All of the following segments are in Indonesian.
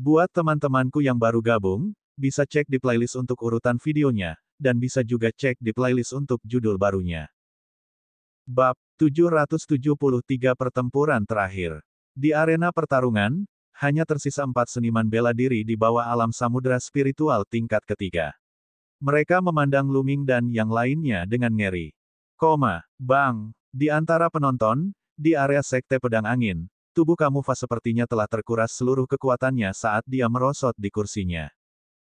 Buat teman-temanku yang baru gabung, bisa cek di playlist untuk urutan videonya, dan bisa juga cek di playlist untuk judul barunya. Bab 773 Pertempuran Terakhir. Di arena pertarungan, hanya tersisa 4 seniman bela diri di bawah alam samudera spiritual tingkat ketiga. Mereka memandang Luming dan yang lainnya dengan ngeri. Bang, di antara penonton, di area Sekte Pedang Angin, tubuh Kamufa sepertinya telah terkuras seluruh kekuatannya saat dia merosot di kursinya.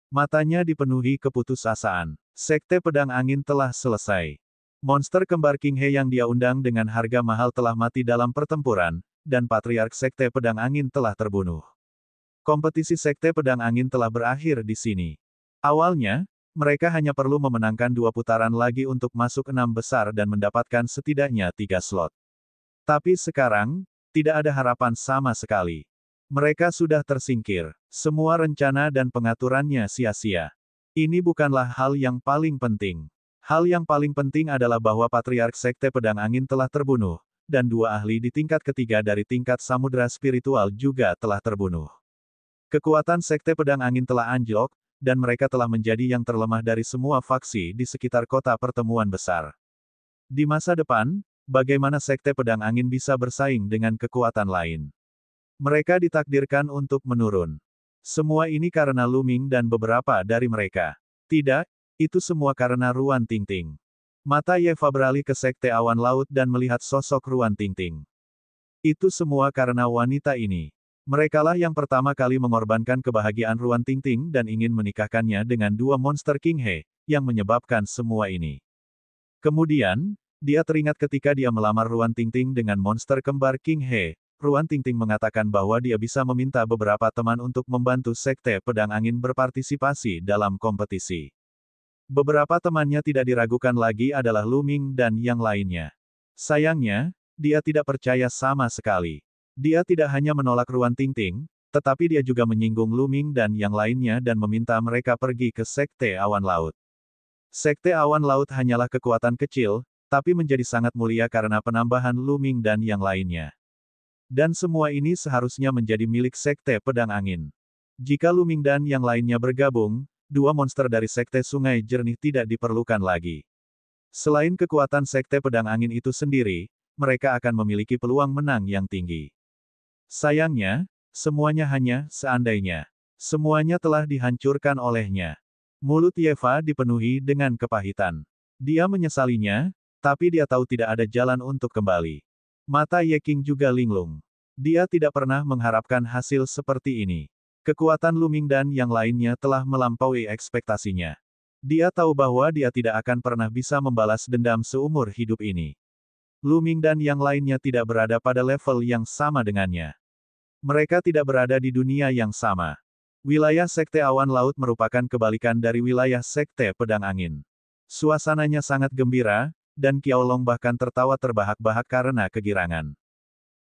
Matanya dipenuhi keputusasaan. Sekte Pedang Angin telah selesai. Monster kembar King He yang dia undang dengan harga mahal telah mati dalam pertempuran, dan Patriark Sekte Pedang Angin telah terbunuh. Kompetisi Sekte Pedang Angin telah berakhir di sini. Awalnya, mereka hanya perlu memenangkan 2 putaran lagi untuk masuk 6 besar dan mendapatkan setidaknya 3 slot. Tapi sekarang, tidak ada harapan sama sekali. Mereka sudah tersingkir. Semua rencana dan pengaturannya sia-sia. Ini bukanlah hal yang paling penting. Hal yang paling penting adalah bahwa Patriark Sekte Pedang Angin telah terbunuh, dan 2 ahli di tingkat ketiga dari tingkat samudera spiritual juga telah terbunuh. Kekuatan Sekte Pedang Angin telah anjlok, dan mereka telah menjadi yang terlemah dari semua faksi di sekitar kota pertemuan besar. Di masa depan, bagaimana Sekte Pedang Angin bisa bersaing dengan kekuatan lain? Mereka ditakdirkan untuk menurun. Semua ini karena Luming dan beberapa dari mereka. Tidak, itu semua karena Ruan Tingting. Mata Yeva beralih ke Sekte Awan Laut dan melihat sosok Ruan Tingting. Itu semua karena wanita ini. Merekalah yang pertama kali mengorbankan kebahagiaan Ruan Tingting dan ingin menikahkannya dengan 2 monster King He, yang menyebabkan semua ini. Kemudian, dia teringat ketika dia melamar Ruan Tingting dengan monster kembar King He. Ruan Tingting mengatakan bahwa dia bisa meminta beberapa teman untuk membantu Sekte Pedang Angin berpartisipasi dalam kompetisi. Beberapa temannya tidak diragukan lagi adalah Luming dan yang lainnya. Sayangnya, dia tidak percaya sama sekali. Dia tidak hanya menolak Ruan Tingting, tetapi dia juga menyinggung Luming dan yang lainnya dan meminta mereka pergi ke Sekte Awan Laut. Sekte Awan Laut hanyalah kekuatan kecil, tapi menjadi sangat mulia karena penambahan Luming dan yang lainnya. Dan semua ini seharusnya menjadi milik Sekte Pedang Angin. Jika Luming dan yang lainnya bergabung, 2 monster dari Sekte Sungai Jernih tidak diperlukan lagi. Selain kekuatan Sekte Pedang Angin itu sendiri, mereka akan memiliki peluang menang yang tinggi. Sayangnya, semuanya hanya seandainya. Semuanya telah dihancurkan olehnya. Mulut Yeva dipenuhi dengan kepahitan. Dia menyesalinya, tapi dia tahu tidak ada jalan untuk kembali. Mata Ye King juga linglung. Dia tidak pernah mengharapkan hasil seperti ini. Kekuatan Luming dan yang lainnya telah melampaui ekspektasinya. Dia tahu bahwa dia tidak akan pernah bisa membalas dendam seumur hidup ini. Luming dan yang lainnya tidak berada pada level yang sama dengannya. Mereka tidak berada di dunia yang sama. Wilayah Sekte Awan Laut merupakan kebalikan dari wilayah Sekte Pedang Angin. Suasananya sangat gembira, dan Qiaolong bahkan tertawa terbahak-bahak karena kegirangan.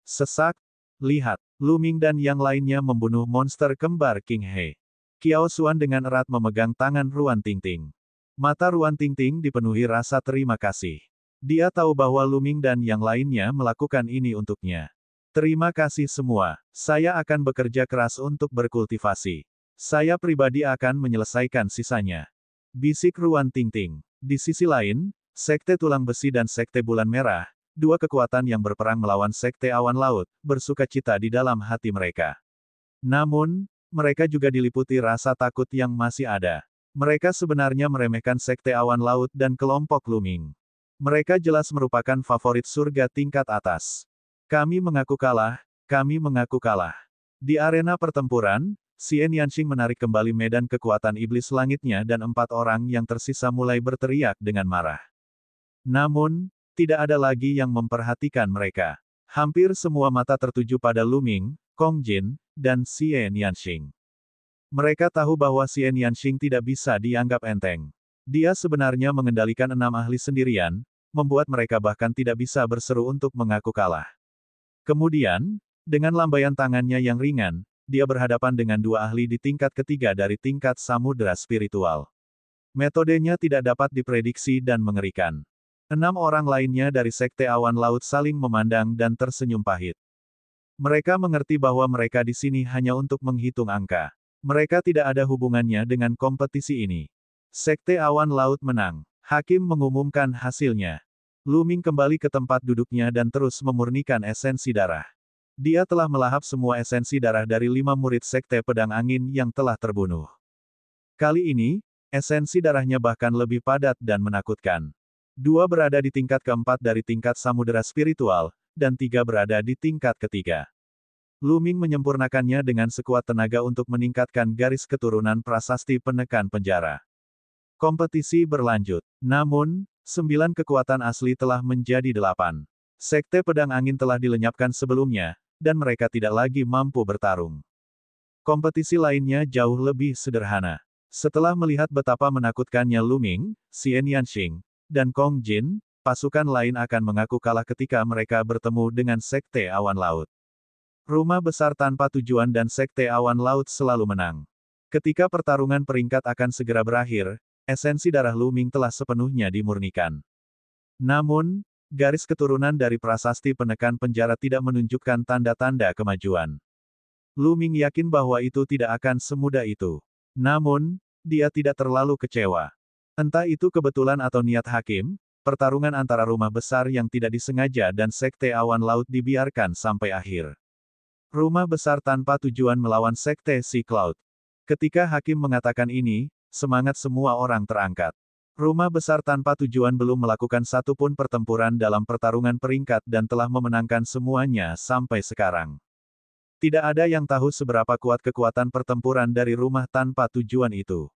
Sesak, lihat, Luming dan yang lainnya membunuh monster kembar King He. Qiao Xuan dengan erat memegang tangan Ruan Tingting. Mata Ruan Tingting dipenuhi rasa terima kasih. Dia tahu bahwa Luming dan yang lainnya melakukan ini untuknya. Terima kasih semua, saya akan bekerja keras untuk berkultivasi. Saya pribadi akan menyelesaikan sisanya. Bisik Ruan Tingting. Di sisi lain, Sekte Tulang Besi dan Sekte Bulan Merah, 2 kekuatan yang berperang melawan Sekte Awan Laut, bersuka cita di dalam hati mereka. Namun, mereka juga diliputi rasa takut yang masih ada. Mereka sebenarnya meremehkan Sekte Awan Laut dan kelompok Luming. Mereka jelas merupakan favorit surga tingkat atas. Kami mengaku kalah, kami mengaku kalah. Di arena pertempuran, Xian Yanxing menarik kembali medan kekuatan iblis langitnya dan 4 orang yang tersisa mulai berteriak dengan marah. Namun, tidak ada lagi yang memperhatikan mereka. Hampir semua mata tertuju pada Luming, Kong Jin, dan Xian Yanxing. Mereka tahu bahwa Xian Yanxing tidak bisa dianggap enteng. Dia sebenarnya mengendalikan 6 ahli sendirian, membuat mereka bahkan tidak bisa berseru untuk mengaku kalah. Kemudian, dengan lambaian tangannya yang ringan, dia berhadapan dengan 2 ahli di tingkat ketiga dari tingkat samudera spiritual. Metodenya tidak dapat diprediksi dan mengerikan. 6 orang lainnya dari Sekte Awan Laut saling memandang dan tersenyum pahit. Mereka mengerti bahwa mereka di sini hanya untuk menghitung angka. Mereka tidak ada hubungannya dengan kompetisi ini. Sekte Awan Laut menang. Hakim mengumumkan hasilnya. Lu Ming kembali ke tempat duduknya dan terus memurnikan esensi darah. Dia telah melahap semua esensi darah dari 5 murid Sekte Pedang Angin yang telah terbunuh. Kali ini, esensi darahnya bahkan lebih padat dan menakutkan. 2 berada di tingkat keempat dari tingkat samudera spiritual, dan 3 berada di tingkat ketiga. Lu Ming menyempurnakannya dengan sekuat tenaga untuk meningkatkan garis keturunan prasasti penekan penjara. Kompetisi berlanjut. Namun, 9 kekuatan asli telah menjadi 8. Sekte Pedang Angin telah dilenyapkan sebelumnya, dan mereka tidak lagi mampu bertarung. Kompetisi lainnya jauh lebih sederhana. Setelah melihat betapa menakutkannya Lu Ming, Xian Yanxing, dan Kong Jin, pasukan lain akan mengaku kalah ketika mereka bertemu dengan Sekte Awan Laut. Rumah besar tanpa tujuan dan Sekte Awan Laut selalu menang. Ketika pertarungan peringkat akan segera berakhir, esensi darah Lu Ming telah sepenuhnya dimurnikan. Namun, garis keturunan dari prasasti penekan penjara tidak menunjukkan tanda-tanda kemajuan. Lu Ming yakin bahwa itu tidak akan semudah itu. Namun, dia tidak terlalu kecewa. Entah itu kebetulan atau niat hakim, pertarungan antara rumah besar yang tidak disengaja dan Sekte Awan Laut dibiarkan sampai akhir. Rumah besar tanpa tujuan melawan Sekte Sea Cloud. Ketika hakim mengatakan ini, semangat semua orang terangkat. Rumah besar tanpa tujuan belum melakukan satu pun pertempuran dalam pertarungan peringkat dan telah memenangkan semuanya sampai sekarang. Tidak ada yang tahu seberapa kuat kekuatan pertempuran dari rumah tanpa tujuan itu.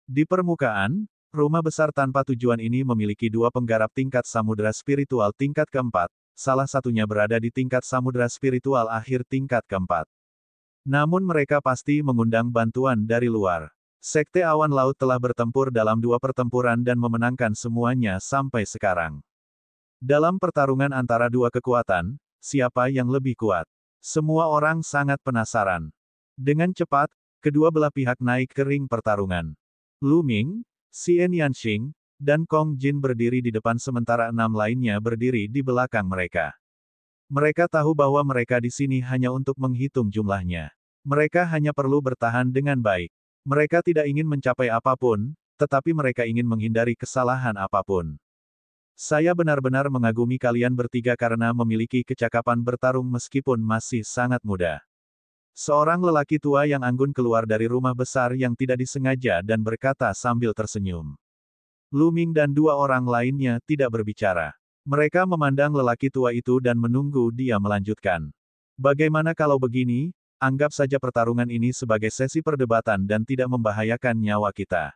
Di permukaan, rumah besar tanpa tujuan ini memiliki 2 penggarap tingkat samudera spiritual tingkat keempat, salah satunya berada di tingkat samudera spiritual akhir tingkat keempat. Namun mereka pasti mengundang bantuan dari luar. Sekte Awan Laut telah bertempur dalam 2 pertempuran dan memenangkan semuanya sampai sekarang. Dalam pertarungan antara 2 kekuatan, siapa yang lebih kuat? Semua orang sangat penasaran. Dengan cepat, kedua belah pihak naik ke ring pertarungan. Lu Ming, Xian Yanxing, dan Kong Jin berdiri di depan sementara 6 lainnya berdiri di belakang mereka. Mereka tahu bahwa mereka di sini hanya untuk menghitung jumlahnya. Mereka hanya perlu bertahan dengan baik. Mereka tidak ingin mencapai apapun, tetapi mereka ingin menghindari kesalahan apapun. Saya benar-benar mengagumi kalian bertiga karena memiliki kecakapan bertarung meskipun masih sangat muda. Seorang lelaki tua yang anggun keluar dari rumah besar yang tidak disengaja dan berkata sambil tersenyum. Lu Ming dan 2 orang lainnya tidak berbicara. Mereka memandang lelaki tua itu dan menunggu dia melanjutkan. Bagaimana kalau begini? Anggap saja pertarungan ini sebagai sesi perdebatan dan tidak membahayakan nyawa kita.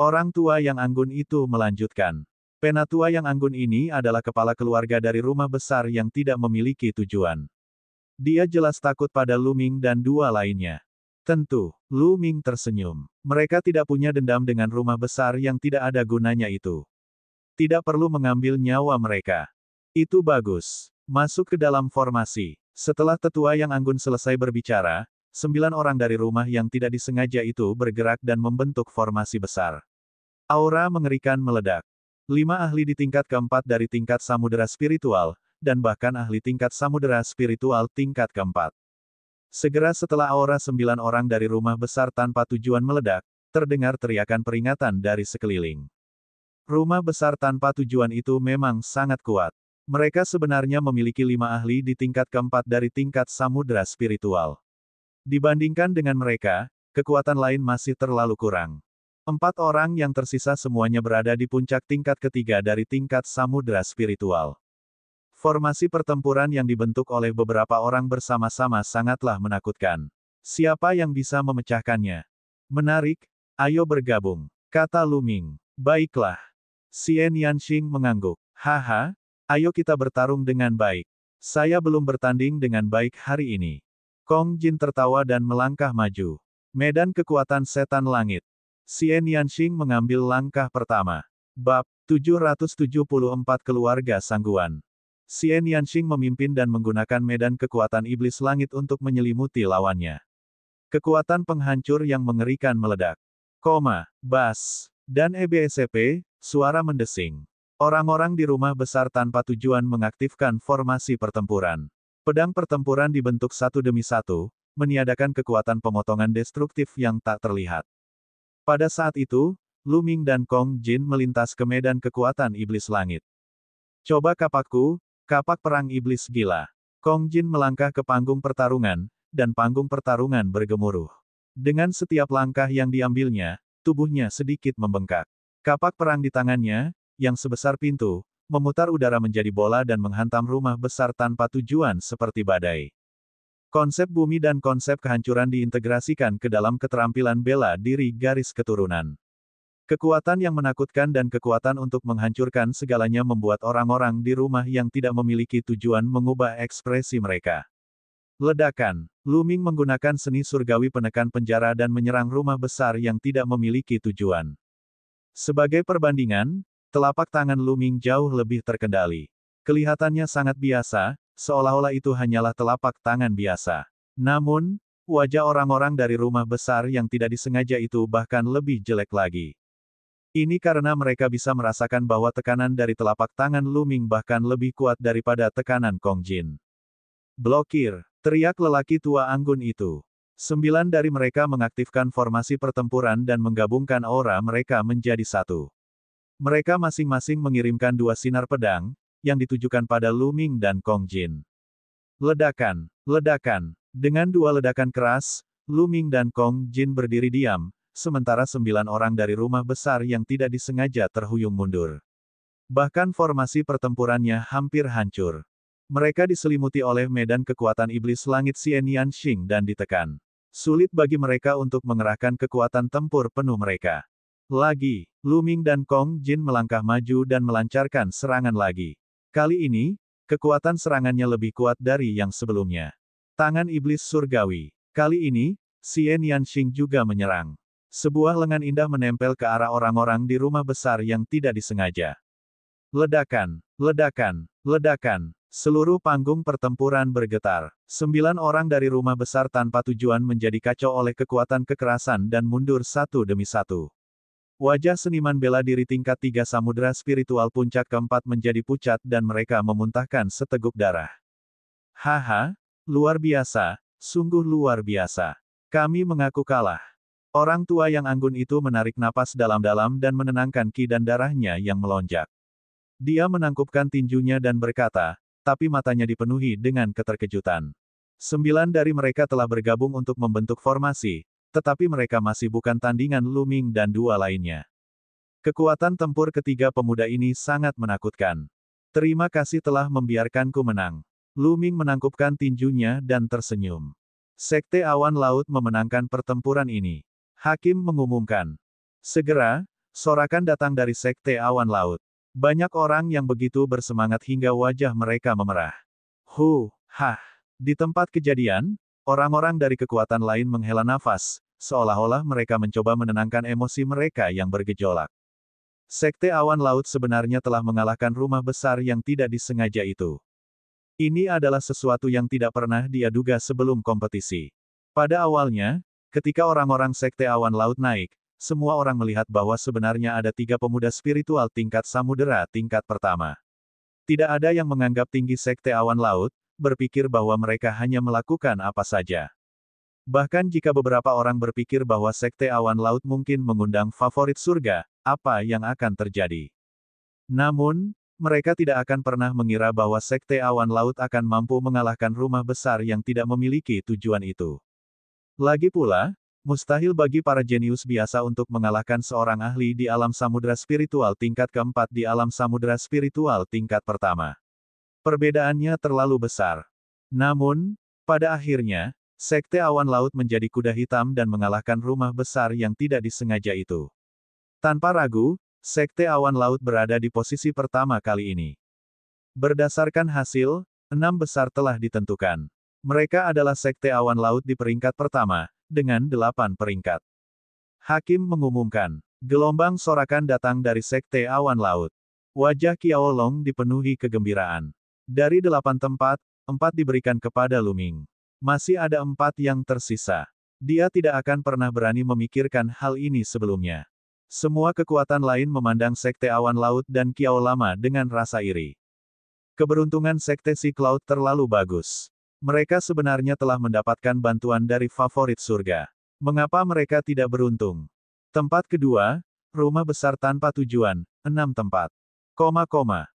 Orang tua yang anggun itu melanjutkan. Penatua yang anggun ini adalah kepala keluarga dari rumah besar yang tidak memiliki tujuan. Dia jelas takut pada Lu Ming dan 2 lainnya. Tentu, Lu Ming tersenyum. Mereka tidak punya dendam dengan rumah besar yang tidak ada gunanya itu. Tidak perlu mengambil nyawa mereka. Itu bagus. Masuk ke dalam formasi. Setelah tetua yang anggun selesai berbicara, 9 orang dari rumah yang tidak disengaja itu bergerak dan membentuk formasi besar. Aura mengerikan meledak. 5 ahli di tingkat keempat dari tingkat samudera spiritual, dan bahkan ahli tingkat samudera spiritual tingkat keempat. Segera setelah aura 9 orang dari rumah besar tanpa tujuan meledak, terdengar teriakan peringatan dari sekeliling. Rumah besar tanpa tujuan itu memang sangat kuat. Mereka sebenarnya memiliki 5 ahli di tingkat keempat dari tingkat samudera spiritual. Dibandingkan dengan mereka, kekuatan lain masih terlalu kurang. 4 orang yang tersisa semuanya berada di puncak tingkat ketiga dari tingkat samudera spiritual. Formasi pertempuran yang dibentuk oleh beberapa orang bersama-sama sangatlah menakutkan. Siapa yang bisa memecahkannya? Menarik, ayo bergabung, kata Lu Ming. Baiklah. Xian Yanxing mengangguk. Haha. Ayo kita bertarung dengan baik. Saya belum bertanding dengan baik hari ini. Kong Jin tertawa dan melangkah maju. Medan kekuatan setan langit. Xian Yanxing mengambil langkah pertama. Bab 774 Keluarga Sangguan. Xian Yanxing memimpin dan menggunakan medan kekuatan iblis langit untuk menyelimuti lawannya. Kekuatan penghancur yang mengerikan meledak. Bass. Dan EBSP, suara mendesing. Orang-orang di rumah besar tanpa tujuan mengaktifkan formasi pertempuran. Pedang pertempuran dibentuk satu demi satu, meniadakan kekuatan pemotongan destruktif yang tak terlihat. Pada saat itu, Lu Ming dan Kong Jin melintas ke medan kekuatan iblis langit. Coba kapakku, kapak perang iblis gila. Kong Jin melangkah ke panggung pertarungan, dan panggung pertarungan bergemuruh. Dengan setiap langkah yang diambilnya, tubuhnya sedikit membengkak. Kapak perang di tangannya, yang sebesar pintu, memutar udara menjadi bola dan menghantam rumah besar tanpa tujuan seperti badai. Konsep bumi dan konsep kehancuran diintegrasikan ke dalam keterampilan bela diri garis keturunan. Kekuatan yang menakutkan dan kekuatan untuk menghancurkan segalanya membuat orang-orang di rumah yang tidak memiliki tujuan mengubah ekspresi mereka. Ledakan. Lu Ming menggunakan seni surgawi penekan penjara dan menyerang rumah besar yang tidak memiliki tujuan. Sebagai perbandingan, telapak tangan Lu Ming jauh lebih terkendali. Kelihatannya sangat biasa, seolah-olah itu hanyalah telapak tangan biasa. Namun, wajah orang-orang dari rumah besar yang tidak disengaja itu bahkan lebih jelek lagi. Ini karena mereka bisa merasakan bahwa tekanan dari telapak tangan Lu Ming bahkan lebih kuat daripada tekanan Kong Jin. Blokir, teriak lelaki tua anggun itu. 9 dari mereka mengaktifkan formasi pertempuran dan menggabungkan aura mereka menjadi satu. Mereka masing-masing mengirimkan 2 sinar pedang, yang ditujukan pada Lu Ming dan Kong Jin. Ledakan, ledakan. Dengan 2 ledakan keras, Lu Ming dan Kong Jin berdiri diam, sementara 9 orang dari rumah besar yang tidak disengaja terhuyung mundur. Bahkan formasi pertempurannya hampir hancur. Mereka diselimuti oleh medan kekuatan iblis langit Xian Yanxing dan ditekan. Sulit bagi mereka untuk mengerahkan kekuatan tempur penuh mereka. Lagi, Lu Ming dan Kong Jin melangkah maju dan melancarkan serangan lagi. Kali ini, kekuatan serangannya lebih kuat dari yang sebelumnya. Tangan iblis surgawi. Kali ini, Xian Yanxing juga menyerang. Sebuah lengan indah menempel ke arah orang-orang di rumah besar yang tidak disengaja. Ledakan, ledakan, ledakan. Seluruh panggung pertempuran bergetar. 9 orang dari rumah besar tanpa tujuan menjadi kacau oleh kekuatan kekerasan dan mundur satu demi satu. Wajah seniman bela diri tingkat 3 samudera spiritual puncak keempat menjadi pucat dan mereka memuntahkan seteguk darah. Haha, luar biasa, sungguh luar biasa. Kami mengaku kalah. Orang tua yang anggun itu menarik napas dalam-dalam dan menenangkan ki dan darahnya yang melonjak. Dia menangkupkan tinjunya dan berkata, tapi matanya dipenuhi dengan keterkejutan. 9 dari mereka telah bergabung untuk membentuk formasi, tetapi mereka masih bukan tandingan Lu Ming dan 2 lainnya. Kekuatan tempur ketiga pemuda ini sangat menakutkan. Terima kasih telah membiarkanku menang. Lu Ming menangkupkan tinjunya dan tersenyum. Sekte Awan Laut memenangkan pertempuran ini. Hakim mengumumkan. Segera, sorakan datang dari Sekte Awan Laut. Banyak orang yang begitu bersemangat hingga wajah mereka memerah. Hah. Di tempat kejadian, orang-orang dari kekuatan lain menghela nafas, seolah-olah mereka mencoba menenangkan emosi mereka yang bergejolak. Sekte Awan Laut sebenarnya telah mengalahkan rumah besar yang tidak disengaja itu. Ini adalah sesuatu yang tidak pernah dia duga sebelum kompetisi. Pada awalnya, ketika orang-orang Sekte Awan Laut naik, semua orang melihat bahwa sebenarnya ada 3 pemuda spiritual tingkat samudera tingkat pertama. Tidak ada yang menganggap tinggi Sekte Awan Laut, berpikir bahwa mereka hanya melakukan apa saja. Bahkan jika beberapa orang berpikir bahwa Sekte Awan Laut mungkin mengundang favorit surga, apa yang akan terjadi? Namun, mereka tidak akan pernah mengira bahwa Sekte Awan Laut akan mampu mengalahkan rumah besar yang tidak memiliki tujuan itu. Lagi pula, mustahil bagi para jenius biasa untuk mengalahkan seorang ahli di alam samudera spiritual tingkat keempat di alam samudera spiritual tingkat pertama. Perbedaannya terlalu besar. Namun, pada akhirnya, Sekte Awan Laut menjadi kuda hitam dan mengalahkan rumah besar yang tidak disengaja itu. Tanpa ragu, Sekte Awan Laut berada di posisi pertama kali ini. Berdasarkan hasil, 6 besar telah ditentukan. Mereka adalah Sekte Awan Laut di peringkat pertama, dengan 8 peringkat. Hakim mengumumkan. Gelombang sorakan datang dari Sekte Awan Laut. Wajah Qiao Long dipenuhi kegembiraan. Dari 8 tempat, 4 diberikan kepada Lu Ming. Masih ada 4 yang tersisa. Dia tidak akan pernah berani memikirkan hal ini sebelumnya. Semua kekuatan lain memandang Sekte Awan Laut dan Qiao Lama dengan rasa iri. Keberuntungan Sekte Si Cloud terlalu bagus. Mereka sebenarnya telah mendapatkan bantuan dari favorit surga. Mengapa mereka tidak beruntung? Tempat kedua, rumah besar tanpa tujuan, 6 tempat.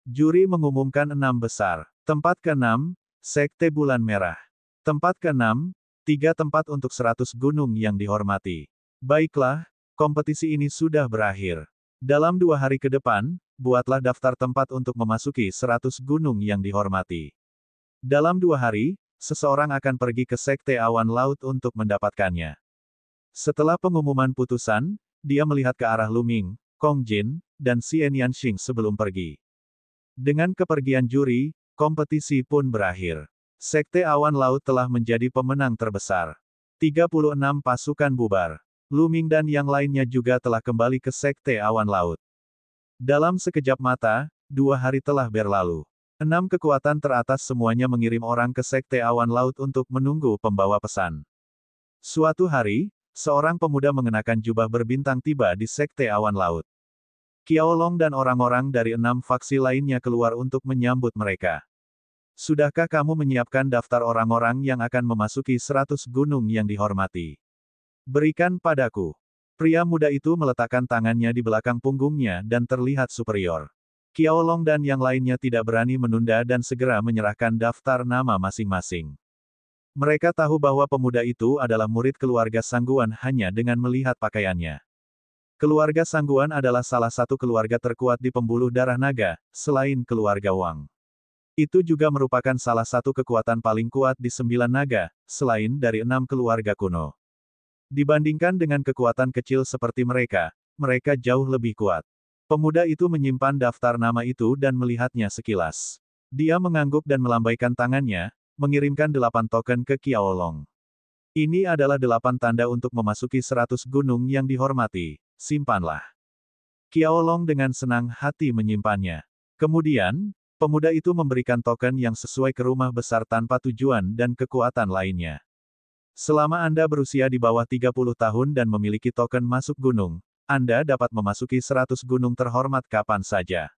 Juri mengumumkan 6 besar. Tempat ke-6, Sekte Bulan Merah. Tempat ke-6, 3 tempat untuk 100 gunung yang dihormati. Baiklah, kompetisi ini sudah berakhir. Dalam 2 hari ke depan, buatlah daftar tempat untuk memasuki 100 gunung yang dihormati. Dalam 2 hari, seseorang akan pergi ke Sekte Awan Laut untuk mendapatkannya. Setelah pengumuman putusan, dia melihat ke arah Lu Ming, Kong Jin, dan Xian Yanxing sebelum pergi. Dengan kepergian juri, kompetisi pun berakhir. Sekte Awan Laut telah menjadi pemenang terbesar. 36 pasukan bubar. Lu Ming dan yang lainnya juga telah kembali ke Sekte Awan Laut. Dalam sekejap mata, 2 hari telah berlalu. 6 kekuatan teratas semuanya mengirim orang ke Sekte Awan Laut untuk menunggu pembawa pesan. Suatu hari, seorang pemuda mengenakan jubah berbintang tiba di Sekte Awan Laut. Qiaolong dan orang-orang dari 6 faksi lainnya keluar untuk menyambut mereka. Sudahkah kamu menyiapkan daftar orang-orang yang akan memasuki 100 gunung yang dihormati? Berikan padaku. Pria muda itu meletakkan tangannya di belakang punggungnya dan terlihat superior. Qiaolong dan yang lainnya tidak berani menunda dan segera menyerahkan daftar nama masing-masing. Mereka tahu bahwa pemuda itu adalah murid keluarga Sangguan hanya dengan melihat pakaiannya. Keluarga Sangguan adalah salah satu keluarga terkuat di pembuluh darah naga, selain keluarga Wang. Itu juga merupakan salah satu kekuatan paling kuat di 9 naga, selain dari 6 keluarga kuno. Dibandingkan dengan kekuatan kecil seperti mereka, mereka jauh lebih kuat. Pemuda itu menyimpan daftar nama itu dan melihatnya sekilas. Dia mengangguk dan melambaikan tangannya, mengirimkan 8 token ke Qiaolong. Ini adalah 8 tanda untuk memasuki 100 gunung yang dihormati. Simpanlah. Qiaolong dengan senang hati menyimpannya. Kemudian, pemuda itu memberikan token yang sesuai ke rumah besar tanpa tujuan dan kekuatan lainnya. Selama Anda berusia di bawah 30 tahun dan memiliki token masuk gunung, Anda dapat memasuki 100 gunung terhormat kapan saja.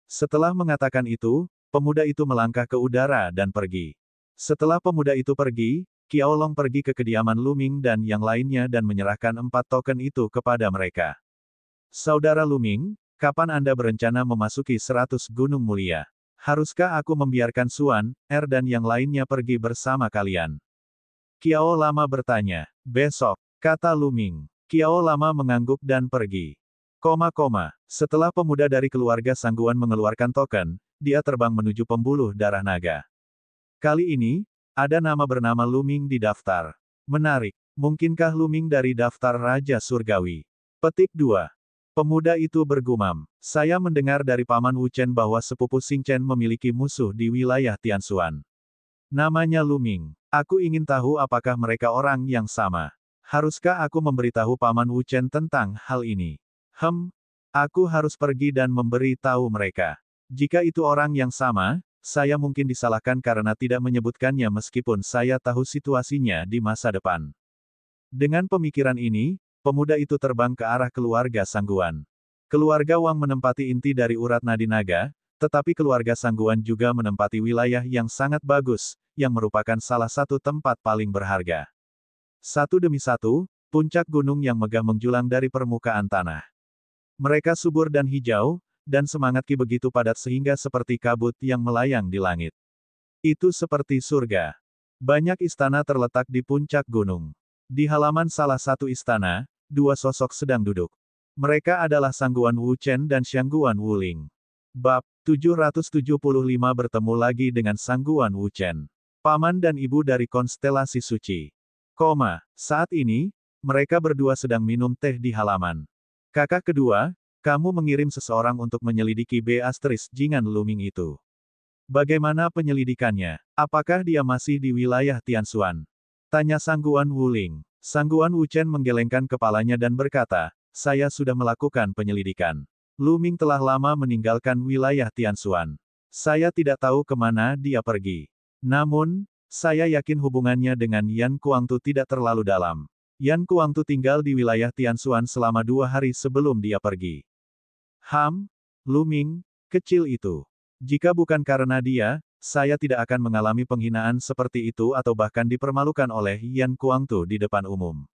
Setelah mengatakan itu, pemuda itu melangkah ke udara dan pergi. Setelah pemuda itu pergi, Qiaolong pergi ke kediaman Lu Ming dan yang lainnya dan menyerahkan 4 token itu kepada mereka. Saudara Lu Ming, kapan Anda berencana memasuki 100 gunung mulia? Haruskah aku membiarkan Xuan, dan yang lainnya pergi bersama kalian? Qiao Lama bertanya. Besok, kata Lu Ming. Qiao Lama mengangguk dan pergi. Setelah pemuda dari keluarga Sangguan mengeluarkan token, dia terbang menuju pembuluh darah naga. Kali ini, ada nama bernama Lu Ming di daftar. Menarik. Mungkinkah Lu Ming dari daftar Raja Surgawi? Petik 2. Pemuda itu bergumam. Saya mendengar dari Paman Wu Chen bahwa sepupu Xing Chen memiliki musuh di wilayah Tianxuan. Namanya Lu Ming. Aku ingin tahu apakah mereka orang yang sama. Haruskah aku memberitahu Paman Wu Chen tentang hal ini? Aku harus pergi dan memberi tahu mereka. Jika itu orang yang sama, saya mungkin disalahkan karena tidak menyebutkannya meskipun saya tahu situasinya di masa depan. Dengan pemikiran ini, pemuda itu terbang ke arah keluarga Sangguan. Keluarga Wang menempati inti dari urat nadi naga, tetapi keluarga Sangguan juga menempati wilayah yang sangat bagus, yang merupakan salah satu tempat paling berharga. Satu demi satu, puncak gunung yang megah menjulang dari permukaan tanah. Mereka subur dan hijau, dan semangat Qi begitu padat sehingga seperti kabut yang melayang di langit. Itu seperti surga. Banyak istana terletak di puncak gunung. Di halaman salah satu istana, 2 sosok sedang duduk. Mereka adalah Sangguan Wu Chen dan Xiangguan Wu Ling. Bab 775 bertemu lagi dengan Sangguan Wu Chen. Paman dan ibu dari konstelasi suci. Saat ini, mereka berdua sedang minum teh di halaman. Kakak kedua, kamu mengirim seseorang untuk menyelidiki Jingan Lu Ming itu. Bagaimana penyelidikannya? Apakah dia masih di wilayah Tianxuan? Tanya Sangguan Wu Ling. Sangguan Wu Chen menggelengkan kepalanya dan berkata, saya sudah melakukan penyelidikan. Lu Ming telah lama meninggalkan wilayah Tianxuan. Saya tidak tahu kemana dia pergi. Namun, saya yakin hubungannya dengan Yan Kuangtu tidak terlalu dalam. Yan Kuangtu tinggal di wilayah Tianxuan selama 2 hari sebelum dia pergi. Lu Ming, kecil itu. Jika bukan karena dia, saya tidak akan mengalami penghinaan seperti itu atau bahkan dipermalukan oleh Yan Kuangtu di depan umum.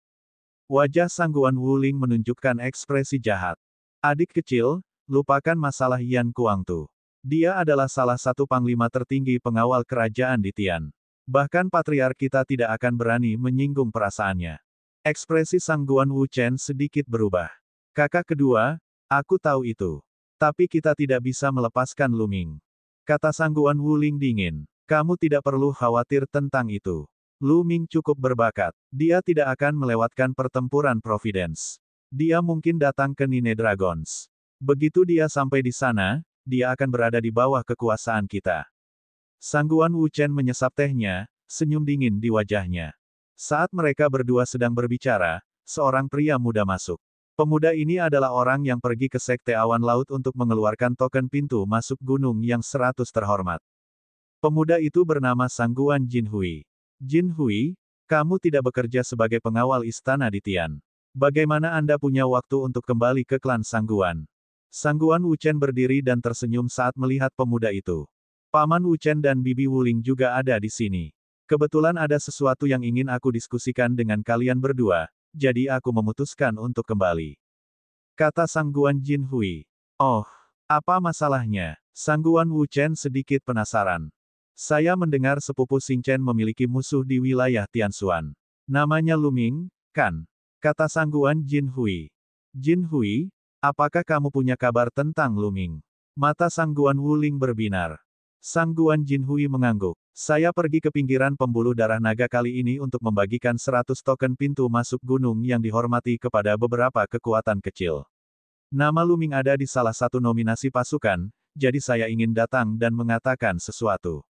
Wajah Sangguan Wuling menunjukkan ekspresi jahat. Adik kecil, lupakan masalah Yan Kuangtu. Dia adalah salah satu panglima tertinggi pengawal kerajaan di Tian. Bahkan patriark kita tidak akan berani menyinggung perasaannya. Ekspresi Sangguan Wuchen sedikit berubah. Kakak kedua, aku tahu itu. Tapi kita tidak bisa melepaskan Lu Ming. Kata Sangguan Wuling dingin. Kamu tidak perlu khawatir tentang itu. Lu Ming cukup berbakat. Dia tidak akan melewatkan pertempuran Providence. Dia mungkin datang ke Nine Dragons. Begitu dia sampai di sana, dia akan berada di bawah kekuasaan kita. Sangguan Wuchen menyesap tehnya, senyum dingin di wajahnya. Saat mereka berdua sedang berbicara, seorang pria muda masuk. Pemuda ini adalah orang yang pergi ke Sekte Awan Laut untuk mengeluarkan token pintu masuk gunung yang 100 terhormat. Pemuda itu bernama Sangguan Jinhui. Jinhui, kamu tidak bekerja sebagai pengawal istana di Tian. Bagaimana Anda punya waktu untuk kembali ke klan Sangguan? Sangguan Wuchen berdiri dan tersenyum saat melihat pemuda itu. Paman Wuchen dan Bibi Wuling juga ada di sini. Kebetulan ada sesuatu yang ingin aku diskusikan dengan kalian berdua, jadi aku memutuskan untuk kembali. Kata Sangguan Jinhui. Oh, apa masalahnya? Sangguan Wuchen sedikit penasaran. Saya mendengar sepupu Xingchen memiliki musuh di wilayah Tianxuan. Namanya Lu Ming, kan? Kata Sangguan Jinhui. Jinhui, apakah kamu punya kabar tentang Lu Ming? Mata Sangguan Wuling berbinar. Sangguan Jinhui mengangguk. Saya pergi ke pinggiran pembuluh darah naga kali ini untuk membagikan 100 token pintu masuk gunung yang dihormati kepada beberapa kekuatan kecil. Nama Lu Ming ada di salah satu nominasi pasukan, jadi saya ingin datang dan mengatakan sesuatu.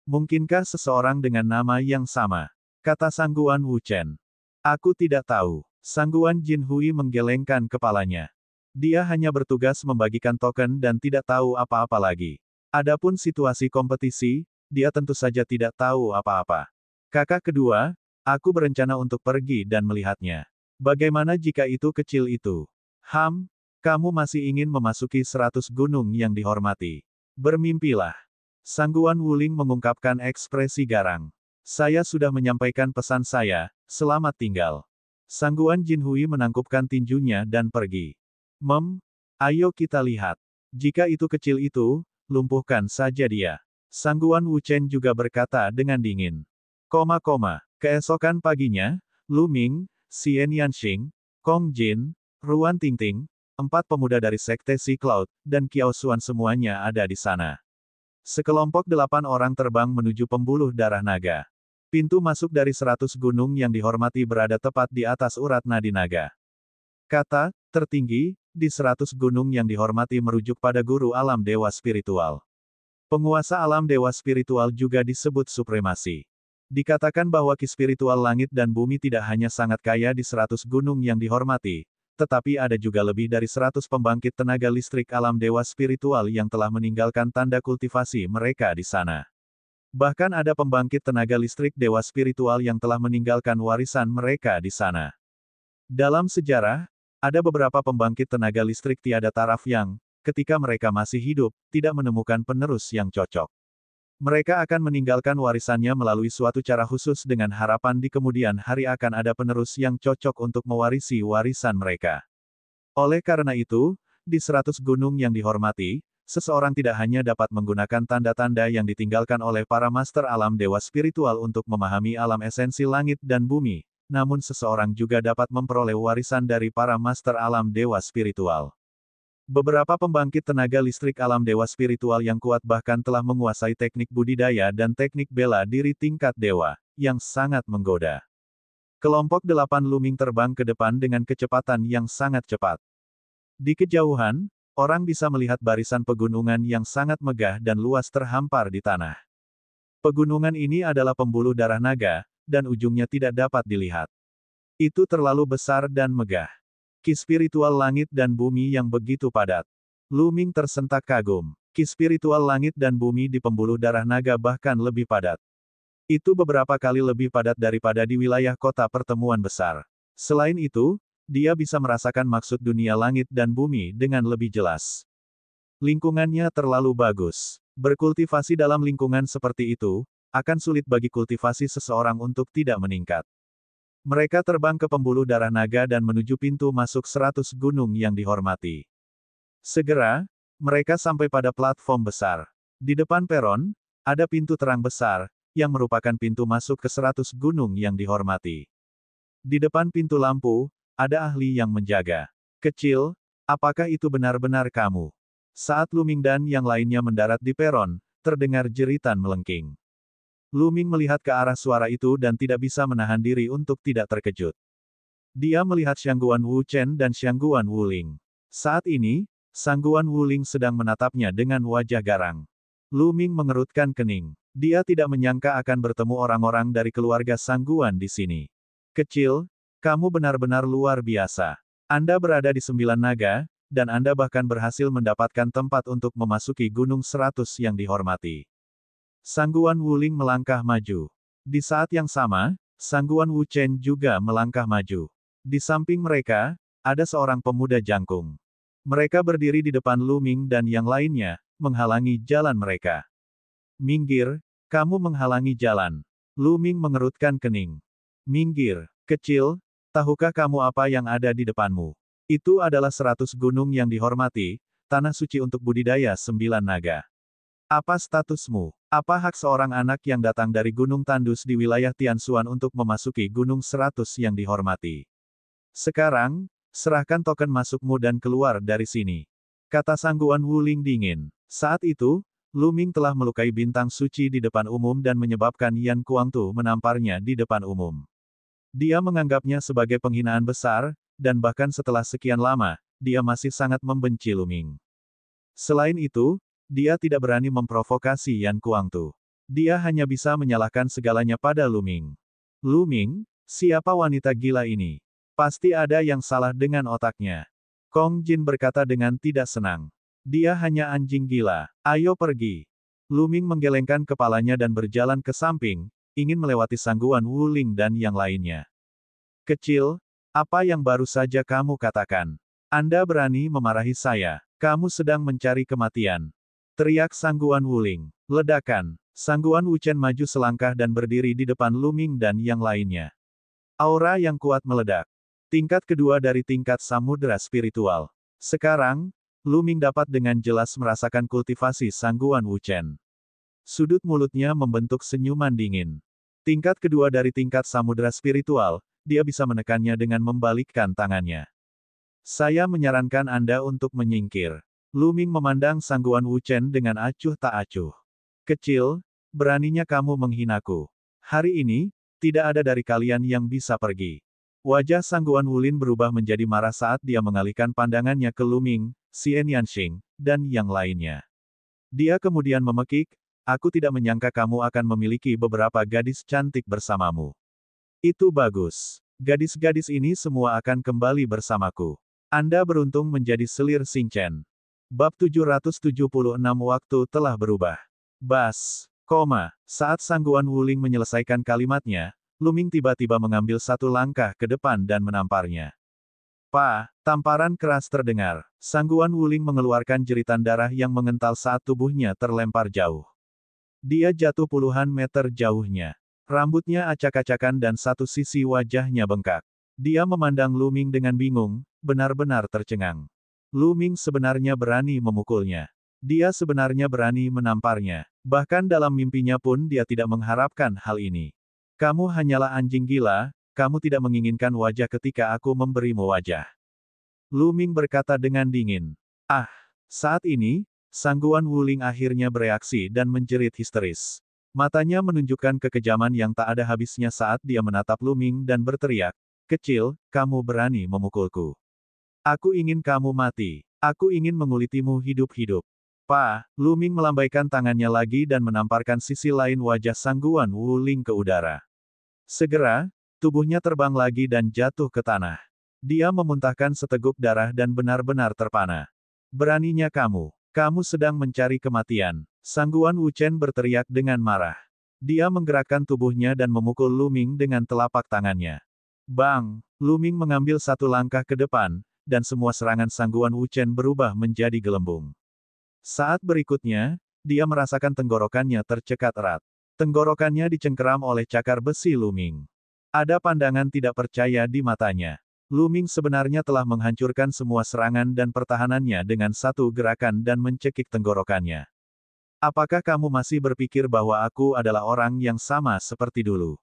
Mungkinkah seseorang dengan nama yang sama? Kata Sangguan Wuchen. Aku tidak tahu. Sangguan Jinhui menggelengkan kepalanya. Dia hanya bertugas membagikan token dan tidak tahu apa-apa lagi. Adapun situasi kompetisi, dia tentu saja tidak tahu apa-apa. Kakak kedua, aku berencana untuk pergi dan melihatnya. Bagaimana jika itu kecil itu? Kamu masih ingin memasuki 100 gunung yang dihormati. Bermimpilah. Sangguan Wuling mengungkapkan ekspresi garang. Saya sudah menyampaikan pesan saya, selamat tinggal. Sangguan Jinhui menangkupkan tinjunya dan pergi. Ayo kita lihat. Jika itu kecil itu, lumpuhkan saja dia. Sangguan Wuchen juga berkata dengan dingin. Keesokan paginya, Lu Ming, Xian Yanxing, Kong Jin, Ruan Tingting, 4 pemuda dari Sekte Sea Cloud, dan Kiao Xuan semuanya ada di sana. Sekelompok 8 orang terbang menuju pembuluh darah naga. Pintu masuk dari 100 gunung yang dihormati berada tepat di atas urat nadi naga. Kata tertinggi di 100 gunung yang dihormati merujuk pada guru alam dewa spiritual. Penguasa alam dewa spiritual juga disebut supremasi. Dikatakan bahwa ki spiritual langit dan bumi tidak hanya sangat kaya di 100 gunung yang dihormati, tetapi ada juga lebih dari 100 pembangkit tenaga listrik alam dewa spiritual yang telah meninggalkan tanda kultivasi mereka di sana. Bahkan ada pembangkit tenaga listrik dewa spiritual yang telah meninggalkan warisan mereka di sana. Dalam sejarah, ada beberapa pembangkit tenaga listrik tiada taraf yang, ketika mereka masih hidup, tidak menemukan penerus yang cocok. Mereka akan meninggalkan warisannya melalui suatu cara khusus dengan harapan di kemudian hari akan ada penerus yang cocok untuk mewarisi warisan mereka. Oleh karena itu, di 100 gunung yang dihormati, seseorang tidak hanya dapat menggunakan tanda-tanda yang ditinggalkan oleh para master alam dewa spiritual untuk memahami alam esensi langit dan bumi, namun seseorang juga dapat memperoleh warisan dari para master alam dewa spiritual. Beberapa pembangkit tenaga listrik alam dewa spiritual yang kuat bahkan telah menguasai teknik budidaya dan teknik bela diri tingkat dewa, yang sangat menggoda. Kelompok 8 Lu Ming terbang ke depan dengan kecepatan yang sangat cepat. Di kejauhan, orang bisa melihat barisan pegunungan yang sangat megah dan luas terhampar di tanah. Pegunungan ini adalah pembuluh darah naga, dan ujungnya tidak dapat dilihat. Itu terlalu besar dan megah. Ki spiritual langit dan bumi yang begitu padat. Lu Ming tersentak kagum. Ki spiritual langit dan bumi di pembuluh darah naga bahkan lebih padat. Itu beberapa kali lebih padat daripada di wilayah kota pertemuan besar. Selain itu, dia bisa merasakan maksud dunia langit dan bumi dengan lebih jelas. Lingkungannya terlalu bagus. Berkultivasi dalam lingkungan seperti itu, akan sulit bagi kultivasi seseorang untuk tidak meningkat. Mereka terbang ke pembuluh darah naga dan menuju pintu masuk 100 gunung yang dihormati. Segera, mereka sampai pada platform besar. Di depan peron, ada pintu terang besar, yang merupakan pintu masuk ke 100 gunung yang dihormati. Di depan pintu lampu, ada ahli yang menjaga. Kecil, apakah itu benar-benar kamu? Saat Lu Ming dan yang lainnya mendarat di peron, terdengar jeritan melengking. Lu Ming melihat ke arah suara itu dan tidak bisa menahan diri untuk tidak terkejut. Dia melihat Shangguan Wu Chen dan Shangguan Wu Ling. Saat ini, Shangguan Wu Ling sedang menatapnya dengan wajah garang. Lu Ming mengerutkan kening. Dia tidak menyangka akan bertemu orang-orang dari keluarga Shangguan di sini. Kecil, kamu benar-benar luar biasa. Anda berada di 9 naga, dan Anda bahkan berhasil mendapatkan tempat untuk memasuki Gunung 100 yang dihormati. Shangguan Wu Ling melangkah maju. Di saat yang sama, Shangguan Wu Chen juga melangkah maju. Di samping mereka, ada seorang pemuda jangkung. Mereka berdiri di depan Lu Ming dan yang lainnya, menghalangi jalan mereka. Minggir, kamu menghalangi jalan. Lu Ming mengerutkan kening. Minggir, kecil, tahukah kamu apa yang ada di depanmu? Itu adalah 100 gunung yang dihormati, tanah suci untuk budidaya 9 naga. Apa statusmu? Apa hak seorang anak yang datang dari Gunung Tandus di wilayah Tianshuan untuk memasuki Gunung 100 yang dihormati? Sekarang, serahkan token masukmu dan keluar dari sini. Kata Shangguan Wu Ling dingin. Saat itu, Lu Ming telah melukai bintang suci di depan umum dan menyebabkan Yan Kuangtu menamparnya di depan umum. Dia menganggapnya sebagai penghinaan besar, dan bahkan setelah sekian lama, dia masih sangat membenci Lu Ming. Selain itu, dia tidak berani memprovokasi Yan Kuangtu. Dia hanya bisa menyalahkan segalanya pada Lu Ming. Lu Ming, siapa wanita gila ini? Pasti ada yang salah dengan otaknya. Kong Jin berkata dengan tidak senang. Dia hanya anjing gila. Ayo pergi. Lu Ming menggelengkan kepalanya dan berjalan ke samping, ingin melewati Shangguan Wu Ling dan yang lainnya. Kecil, apa yang baru saja kamu katakan? Anda berani memarahi saya. Kamu sedang mencari kematian. Teriak Shangguan Wu Ling. Ledakan. Shangguan Wu Chen maju selangkah dan berdiri di depan Lu Ming dan yang lainnya. Aura yang kuat meledak. Tingkat kedua dari tingkat samudera spiritual. Sekarang, Lu Ming dapat dengan jelas merasakan kultivasi Shangguan Wu Chen. Sudut mulutnya membentuk senyuman dingin. Tingkat kedua dari tingkat samudera spiritual, dia bisa menekannya dengan membalikkan tangannya. Saya menyarankan Anda untuk menyingkir. Lu Ming memandang Shangguan Wu Chen dengan acuh tak acuh. Kecil, beraninya kamu menghinaku. Hari ini, tidak ada dari kalian yang bisa pergi. Wajah Shangguan Wu Lin berubah menjadi marah saat dia mengalihkan pandangannya ke Lu Ming, Xian Yanxing, dan yang lainnya. Dia kemudian memekik, aku tidak menyangka kamu akan memiliki beberapa gadis cantik bersamamu. Itu bagus. Gadis-gadis ini semua akan kembali bersamaku. Anda beruntung menjadi selir Xing Chen. Bab 776 waktu telah berubah. Bas, koma, saat Shangguan Wu Ling menyelesaikan kalimatnya, Lu Ming tiba-tiba mengambil satu langkah ke depan dan menamparnya. Tamparan keras terdengar. Shangguan Wu Ling mengeluarkan jeritan darah yang mengental saat tubuhnya terlempar jauh. Dia jatuh puluhan meter jauhnya. Rambutnya acak-acakan dan satu sisi wajahnya bengkak. Dia memandang Lu Ming dengan bingung, benar-benar tercengang. Lu Ming sebenarnya berani memukulnya. Dia sebenarnya berani menamparnya. Bahkan dalam mimpinya pun dia tidak mengharapkan hal ini. Kamu hanyalah anjing gila, kamu tidak menginginkan wajah ketika aku memberimu wajah. Lu Ming berkata dengan dingin. Saat ini, Shangguan Wu Ling akhirnya bereaksi dan menjerit histeris. Matanya menunjukkan kekejaman yang tak ada habisnya saat dia menatap Lu Ming dan berteriak, kecil, kamu berani memukulku. Aku ingin kamu mati. Aku ingin mengulitimu hidup-hidup. Lu Ming melambaikan tangannya lagi dan menamparkan sisi lain wajah Shangguan Wu Ling ke udara. Segera, tubuhnya terbang lagi dan jatuh ke tanah. Dia memuntahkan seteguk darah dan benar-benar terpana. Beraninya kamu. Kamu sedang mencari kematian. Shangguan Wu Chen berteriak dengan marah. Dia menggerakkan tubuhnya dan memukul Lu Ming dengan telapak tangannya. Bang! Lu Ming mengambil satu langkah ke depan, dan semua serangan Shangguan Wu Chen berubah menjadi gelembung. Saat berikutnya, dia merasakan tenggorokannya tercekat erat. Tenggorokannya dicengkeram oleh cakar besi Luming. Ada pandangan tidak percaya di matanya. Luming sebenarnya telah menghancurkan semua serangan dan pertahanannya dengan satu gerakan dan mencekik tenggorokannya. Apakah kamu masih berpikir bahwa aku adalah orang yang sama seperti dulu?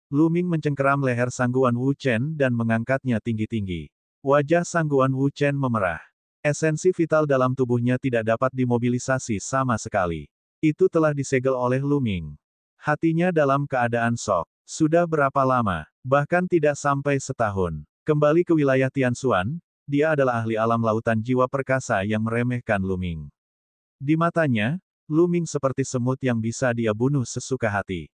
Luming mencengkeram leher Sangguan Wu Chen dan mengangkatnya tinggi-tinggi. Wajah Sangguan Wu Chen memerah. Esensi vital dalam tubuhnya tidak dapat dimobilisasi sama sekali. Itu telah disegel oleh Luming. Hatinya dalam keadaan shock. Sudah berapa lama? Bahkan tidak sampai setahun. Kembali ke wilayah Tianxuan, dia adalah ahli alam lautan jiwa perkasa yang meremehkan Luming. Di matanya, Luming seperti semut yang bisa dia bunuh sesuka hati.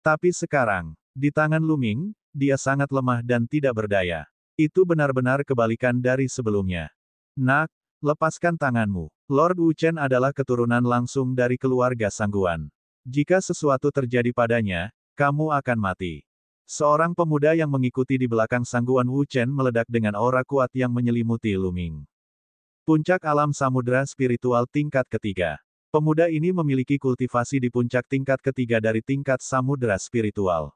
Tapi sekarang, di tangan Luming, dia sangat lemah dan tidak berdaya. Itu benar-benar kebalikan dari sebelumnya. Nak, lepaskan tanganmu. Lord Wu Chen adalah keturunan langsung dari keluarga Sangguan. Jika sesuatu terjadi padanya, kamu akan mati. Seorang pemuda yang mengikuti di belakang Sangguan Wu Chen meledak dengan aura kuat yang menyelimuti Luming. Puncak alam samudra spiritual tingkat ketiga. Pemuda ini memiliki kultivasi di puncak tingkat ketiga dari tingkat samudra spiritual.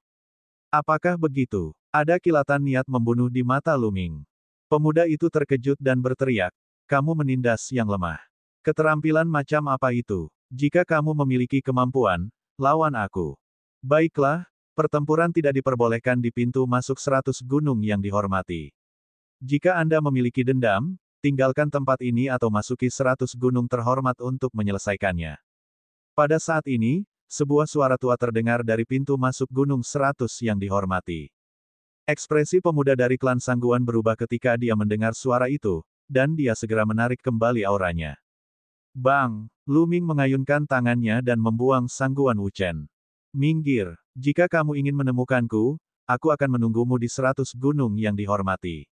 Apakah begitu? Ada kilatan niat membunuh di mata Luming. Pemuda itu terkejut dan berteriak, kamu menindas yang lemah. Keterampilan macam apa itu? Jika kamu memiliki kemampuan, lawan aku. Baiklah, pertempuran tidak diperbolehkan di pintu masuk 100 gunung yang dihormati. Jika Anda memiliki dendam, tinggalkan tempat ini atau masuki 100 gunung terhormat untuk menyelesaikannya. Pada saat ini, sebuah suara tua terdengar dari pintu masuk gunung 100 yang dihormati. Ekspresi pemuda dari klan Sangguan berubah ketika dia mendengar suara itu, dan dia segera menarik kembali auranya. Bang! Luming mengayunkan tangannya dan membuang Sangguan Wu Chen. Minggir, jika kamu ingin menemukanku, aku akan menunggumu di 100 gunung yang dihormati.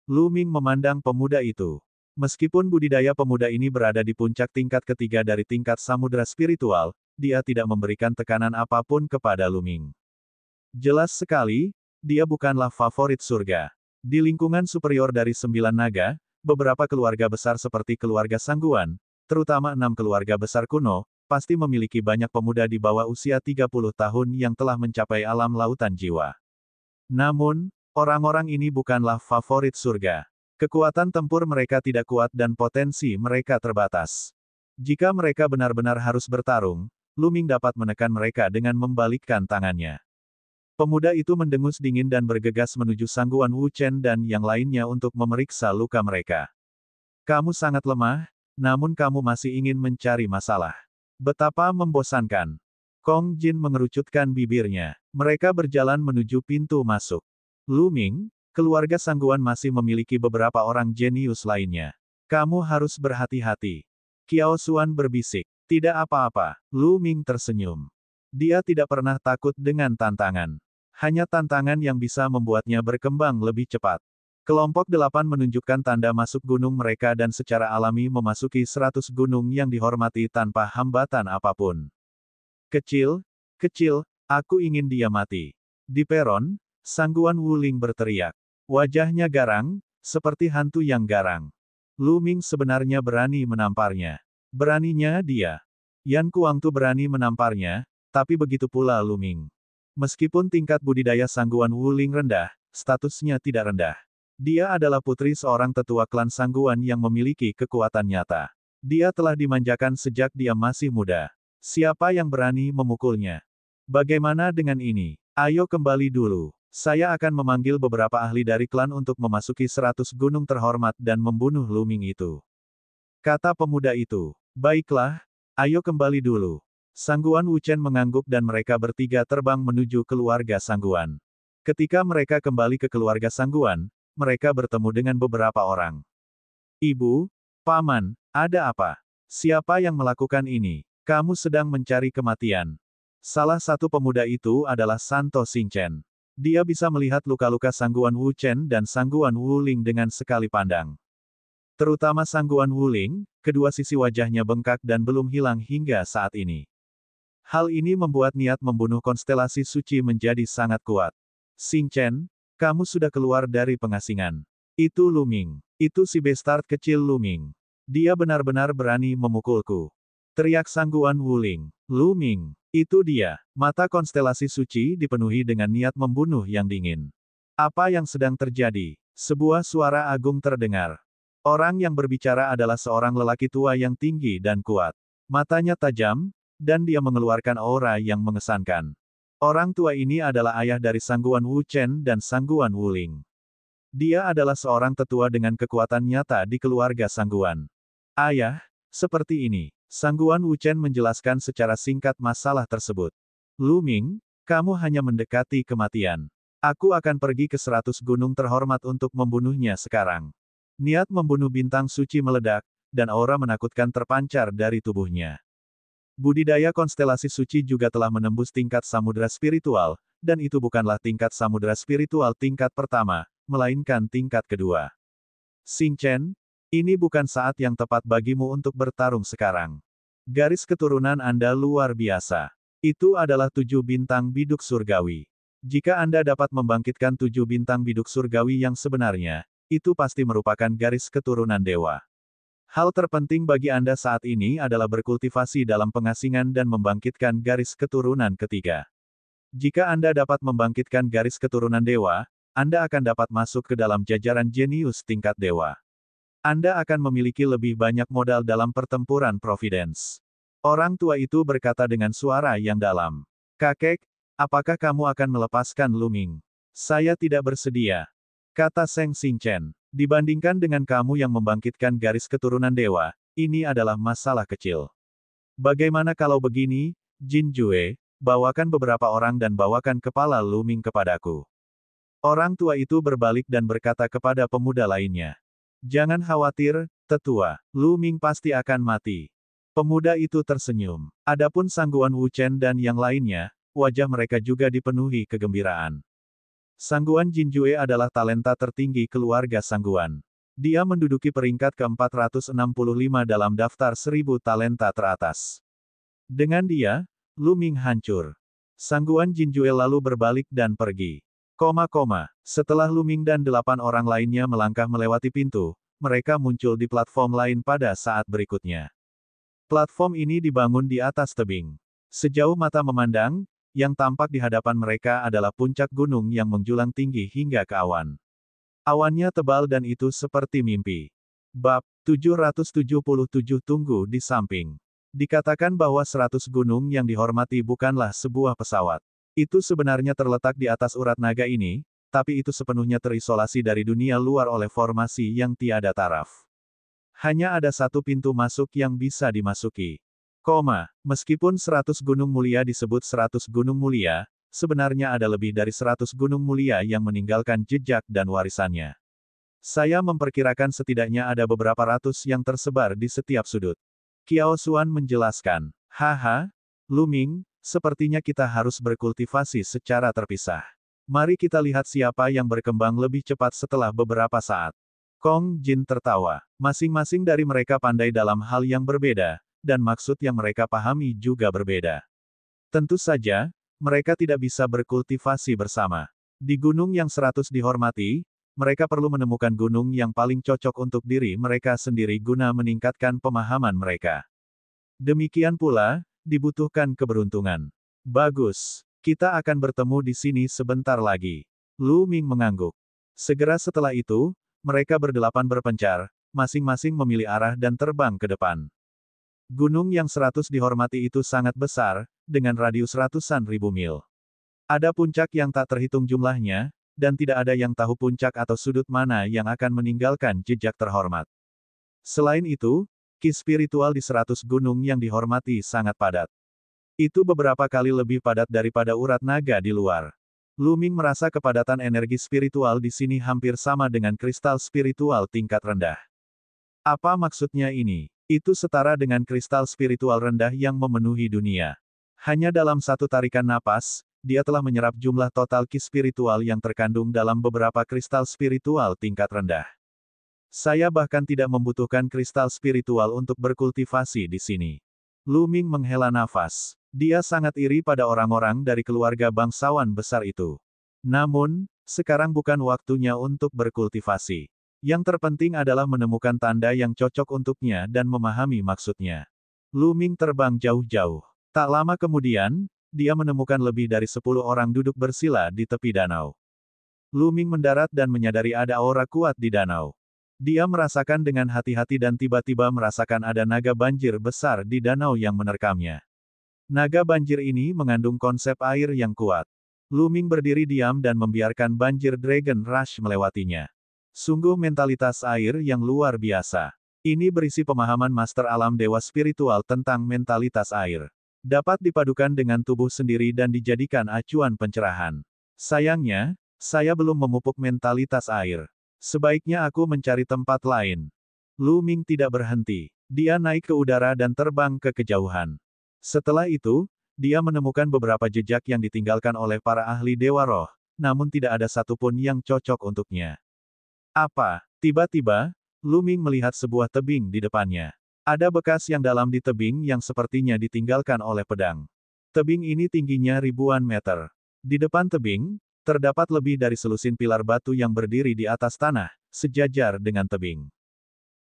Luming memandang pemuda itu. Meskipun budidaya pemuda ini berada di puncak tingkat ketiga dari tingkat samudra spiritual, dia tidak memberikan tekanan apapun kepada Luming. Jelas sekali, dia bukanlah favorit surga. Di lingkungan superior dari 9 naga, beberapa keluarga besar seperti keluarga Sangguan, terutama 6 keluarga besar kuno, pasti memiliki banyak pemuda di bawah usia 30 tahun yang telah mencapai alam lautan jiwa. Namun, orang-orang ini bukanlah favorit surga. Kekuatan tempur mereka tidak kuat dan potensi mereka terbatas. Jika mereka benar-benar harus bertarung, Luming dapat menekan mereka dengan membalikkan tangannya. Pemuda itu mendengus dingin dan bergegas menuju Sangguan Wu Chen dan yang lainnya untuk memeriksa luka mereka. Kamu sangat lemah, namun kamu masih ingin mencari masalah. Betapa membosankan. Kong Jin mengerucutkan bibirnya. Mereka berjalan menuju pintu masuk. Luming, keluarga Sangguan masih memiliki beberapa orang jenius lainnya. Kamu harus berhati-hati. Qiao Xuan berbisik. Tidak apa-apa. Luming tersenyum. Dia tidak pernah takut dengan tantangan. Hanya tantangan yang bisa membuatnya berkembang lebih cepat. Kelompok 8 menunjukkan tanda masuk gunung mereka dan secara alami memasuki 100 gunung yang dihormati tanpa hambatan apapun. Kecil, aku ingin dia mati. Di peron, Sangguan Wuling berteriak. Wajahnya garang, seperti hantu yang garang. Luming sebenarnya berani menamparnya. Beraninya dia. Yan Kuangtu berani menamparnya, tapi begitu pula Luming. Meskipun tingkat budidaya Sangguan Wuling rendah, statusnya tidak rendah. Dia adalah putri seorang tetua klan Sangguan yang memiliki kekuatan nyata. Dia telah dimanjakan sejak dia masih muda. Siapa yang berani memukulnya? Bagaimana dengan ini? Ayo kembali dulu. Saya akan memanggil beberapa ahli dari klan untuk memasuki 100 gunung terhormat dan membunuh Luming itu. Kata pemuda itu. Baiklah, ayo kembali dulu. Sangguan Wu Chen mengangguk dan mereka bertiga terbang menuju keluarga Sangguan. Ketika mereka kembali ke keluarga Sangguan, mereka bertemu dengan beberapa orang. Ibu, Paman, ada apa? Siapa yang melakukan ini? Kamu sedang mencari kematian. Salah satu pemuda itu adalah Santo Xingchen. Dia bisa melihat luka-luka Sangguan Wu Chen dan Sangguan Wuling dengan sekali pandang. Terutama Sangguan Wuling, kedua sisi wajahnya bengkak dan belum hilang hingga saat ini. Hal ini membuat niat membunuh konstelasi suci menjadi sangat kuat. Xingchen, kamu sudah keluar dari pengasingan. Itu Luming. Itu si bastard kecil Luming. Dia benar-benar berani memukulku. Teriak Sangguan Wuling. Lu Ming. Itu dia. Mata konstelasi suci dipenuhi dengan niat membunuh yang dingin. Apa yang sedang terjadi? Sebuah suara agung terdengar. Orang yang berbicara adalah seorang lelaki tua yang tinggi dan kuat. Matanya tajam, dan dia mengeluarkan aura yang mengesankan. Orang tua ini adalah ayah dari Sangguan Wu Chen dan Sangguan Wuling. Dia adalah seorang tetua dengan kekuatan nyata di keluarga Sangguan. Ayah, seperti ini. Sangguan Wu Chen menjelaskan secara singkat masalah tersebut. Lu Ming, kamu hanya mendekati kematian. Aku akan pergi ke 100 gunung terhormat untuk membunuhnya sekarang. Niat membunuh bintang suci meledak, dan aura menakutkan terpancar dari tubuhnya. Budidaya konstelasi suci juga telah menembus tingkat samudera spiritual, dan itu bukanlah tingkat samudera spiritual tingkat pertama, melainkan tingkat kedua. Xing Chen, ini bukan saat yang tepat bagimu untuk bertarung sekarang. Garis keturunan Anda luar biasa. Itu adalah 7 bintang biduk surgawi. Jika Anda dapat membangkitkan 7 bintang biduk surgawi yang sebenarnya, itu pasti merupakan garis keturunan dewa. Hal terpenting bagi Anda saat ini adalah berkultivasi dalam pengasingan dan membangkitkan garis keturunan ketiga. Jika Anda dapat membangkitkan garis keturunan dewa, Anda akan dapat masuk ke dalam jajaran jenius tingkat dewa. Anda akan memiliki lebih banyak modal dalam pertempuran Providence. Orang tua itu berkata dengan suara yang dalam. Kakek, apakah kamu akan melepaskan Lu Ming? Saya tidak bersedia, kata Seng Xing Chen. Dibandingkan dengan kamu yang membangkitkan garis keturunan dewa, ini adalah masalah kecil. Bagaimana kalau begini, Jin Jue, bawakan beberapa orang dan bawakan kepala Lu Ming kepadaku. Orang tua itu berbalik dan berkata kepada pemuda lainnya. Jangan khawatir, tetua, Lu Ming pasti akan mati. Pemuda itu tersenyum. Adapun Sangguan Wu Chen dan yang lainnya, wajah mereka juga dipenuhi kegembiraan. Sangguan Jinjue adalah talenta tertinggi keluarga Sangguan. Dia menduduki peringkat ke-465 dalam daftar 1000 talenta teratas. Dengan dia, Lu Ming hancur. Sangguan Jinjue lalu berbalik dan pergi. Setelah Lu Ming dan 8 orang lainnya melangkah melewati pintu, mereka muncul di platform lain pada saat berikutnya. Platform ini dibangun di atas tebing. Sejauh mata memandang, yang tampak di hadapan mereka adalah puncak gunung yang menjulang tinggi hingga ke awan. Awannya tebal dan itu seperti mimpi. Bab 777 Tunggu di samping. Dikatakan bahwa 100 gunung yang dihormati bukanlah sebuah pesawat. Itu sebenarnya terletak di atas urat naga ini, tapi itu sepenuhnya terisolasi dari dunia luar oleh formasi yang tiada taraf. Hanya ada satu pintu masuk yang bisa dimasuki. Meskipun 100 gunung mulia disebut 100 gunung mulia, sebenarnya ada lebih dari 100 gunung mulia yang meninggalkan jejak dan warisannya. Saya memperkirakan setidaknya ada beberapa ratus yang tersebar di setiap sudut. Qiao Xuan menjelaskan. Haha, Lu Ming, sepertinya kita harus berkultivasi secara terpisah. Mari kita lihat siapa yang berkembang lebih cepat setelah beberapa saat. Kong Jin tertawa. Masing-masing dari mereka pandai dalam hal yang berbeda, dan maksud yang mereka pahami juga berbeda. Tentu saja, mereka tidak bisa berkultivasi bersama. Di gunung yang 100 dihormati, mereka perlu menemukan gunung yang paling cocok untuk diri mereka sendiri guna meningkatkan pemahaman mereka. Demikian pula, dibutuhkan keberuntungan. Bagus, kita akan bertemu di sini sebentar lagi. Lu Ming mengangguk. Segera setelah itu, mereka berdelapan berpencar, masing-masing memilih arah dan terbang ke depan. Gunung yang 100 dihormati itu sangat besar, dengan radius ratusan ribu mil. Ada puncak yang tak terhitung jumlahnya, dan tidak ada yang tahu puncak atau sudut mana yang akan meninggalkan jejak terhormat. Selain itu, ki spiritual di 100 gunung yang dihormati sangat padat. Itu beberapa kali lebih padat daripada urat naga di luar. Lu Ming merasa kepadatan energi spiritual di sini hampir sama dengan kristal spiritual tingkat rendah. Apa maksudnya ini? Itu setara dengan kristal spiritual rendah yang memenuhi dunia. Hanya dalam satu tarikan napas, dia telah menyerap jumlah total ki spiritual yang terkandung dalam beberapa kristal spiritual tingkat rendah. Saya bahkan tidak membutuhkan kristal spiritual untuk berkultivasi di sini. Lu Ming menghela nafas. Dia sangat iri pada orang-orang dari keluarga bangsawan besar itu. Namun, sekarang bukan waktunya untuk berkultivasi. Yang terpenting adalah menemukan tanda yang cocok untuknya dan memahami maksudnya. Lu Ming terbang jauh-jauh. Tak lama kemudian, dia menemukan lebih dari 10 orang duduk bersila di tepi danau. Lu Ming mendarat dan menyadari ada aura kuat di danau. Dia merasakan dengan hati-hati dan tiba-tiba merasakan ada naga banjir besar di danau yang menerkamnya. Naga banjir ini mengandung konsep air yang kuat. Lu Ming berdiri diam dan membiarkan banjir Dragon Rush melewatinya. Sungguh mentalitas air yang luar biasa. Ini berisi pemahaman master alam dewa spiritual tentang mentalitas air. Dapat dipadukan dengan tubuh sendiri dan dijadikan acuan pencerahan. Sayangnya, saya belum memupuk mentalitas air. Sebaiknya aku mencari tempat lain. Lu Ming tidak berhenti. Dia naik ke udara dan terbang ke kejauhan. Setelah itu, dia menemukan beberapa jejak yang ditinggalkan oleh para ahli dewa roh, namun tidak ada satupun yang cocok untuknya. Apa? Tiba-tiba, Lu Ming melihat sebuah tebing di depannya. Ada bekas yang dalam di tebing yang sepertinya ditinggalkan oleh pedang. Tebing ini tingginya ribuan meter. Di depan tebing, terdapat lebih dari selusin pilar batu yang berdiri di atas tanah, sejajar dengan tebing.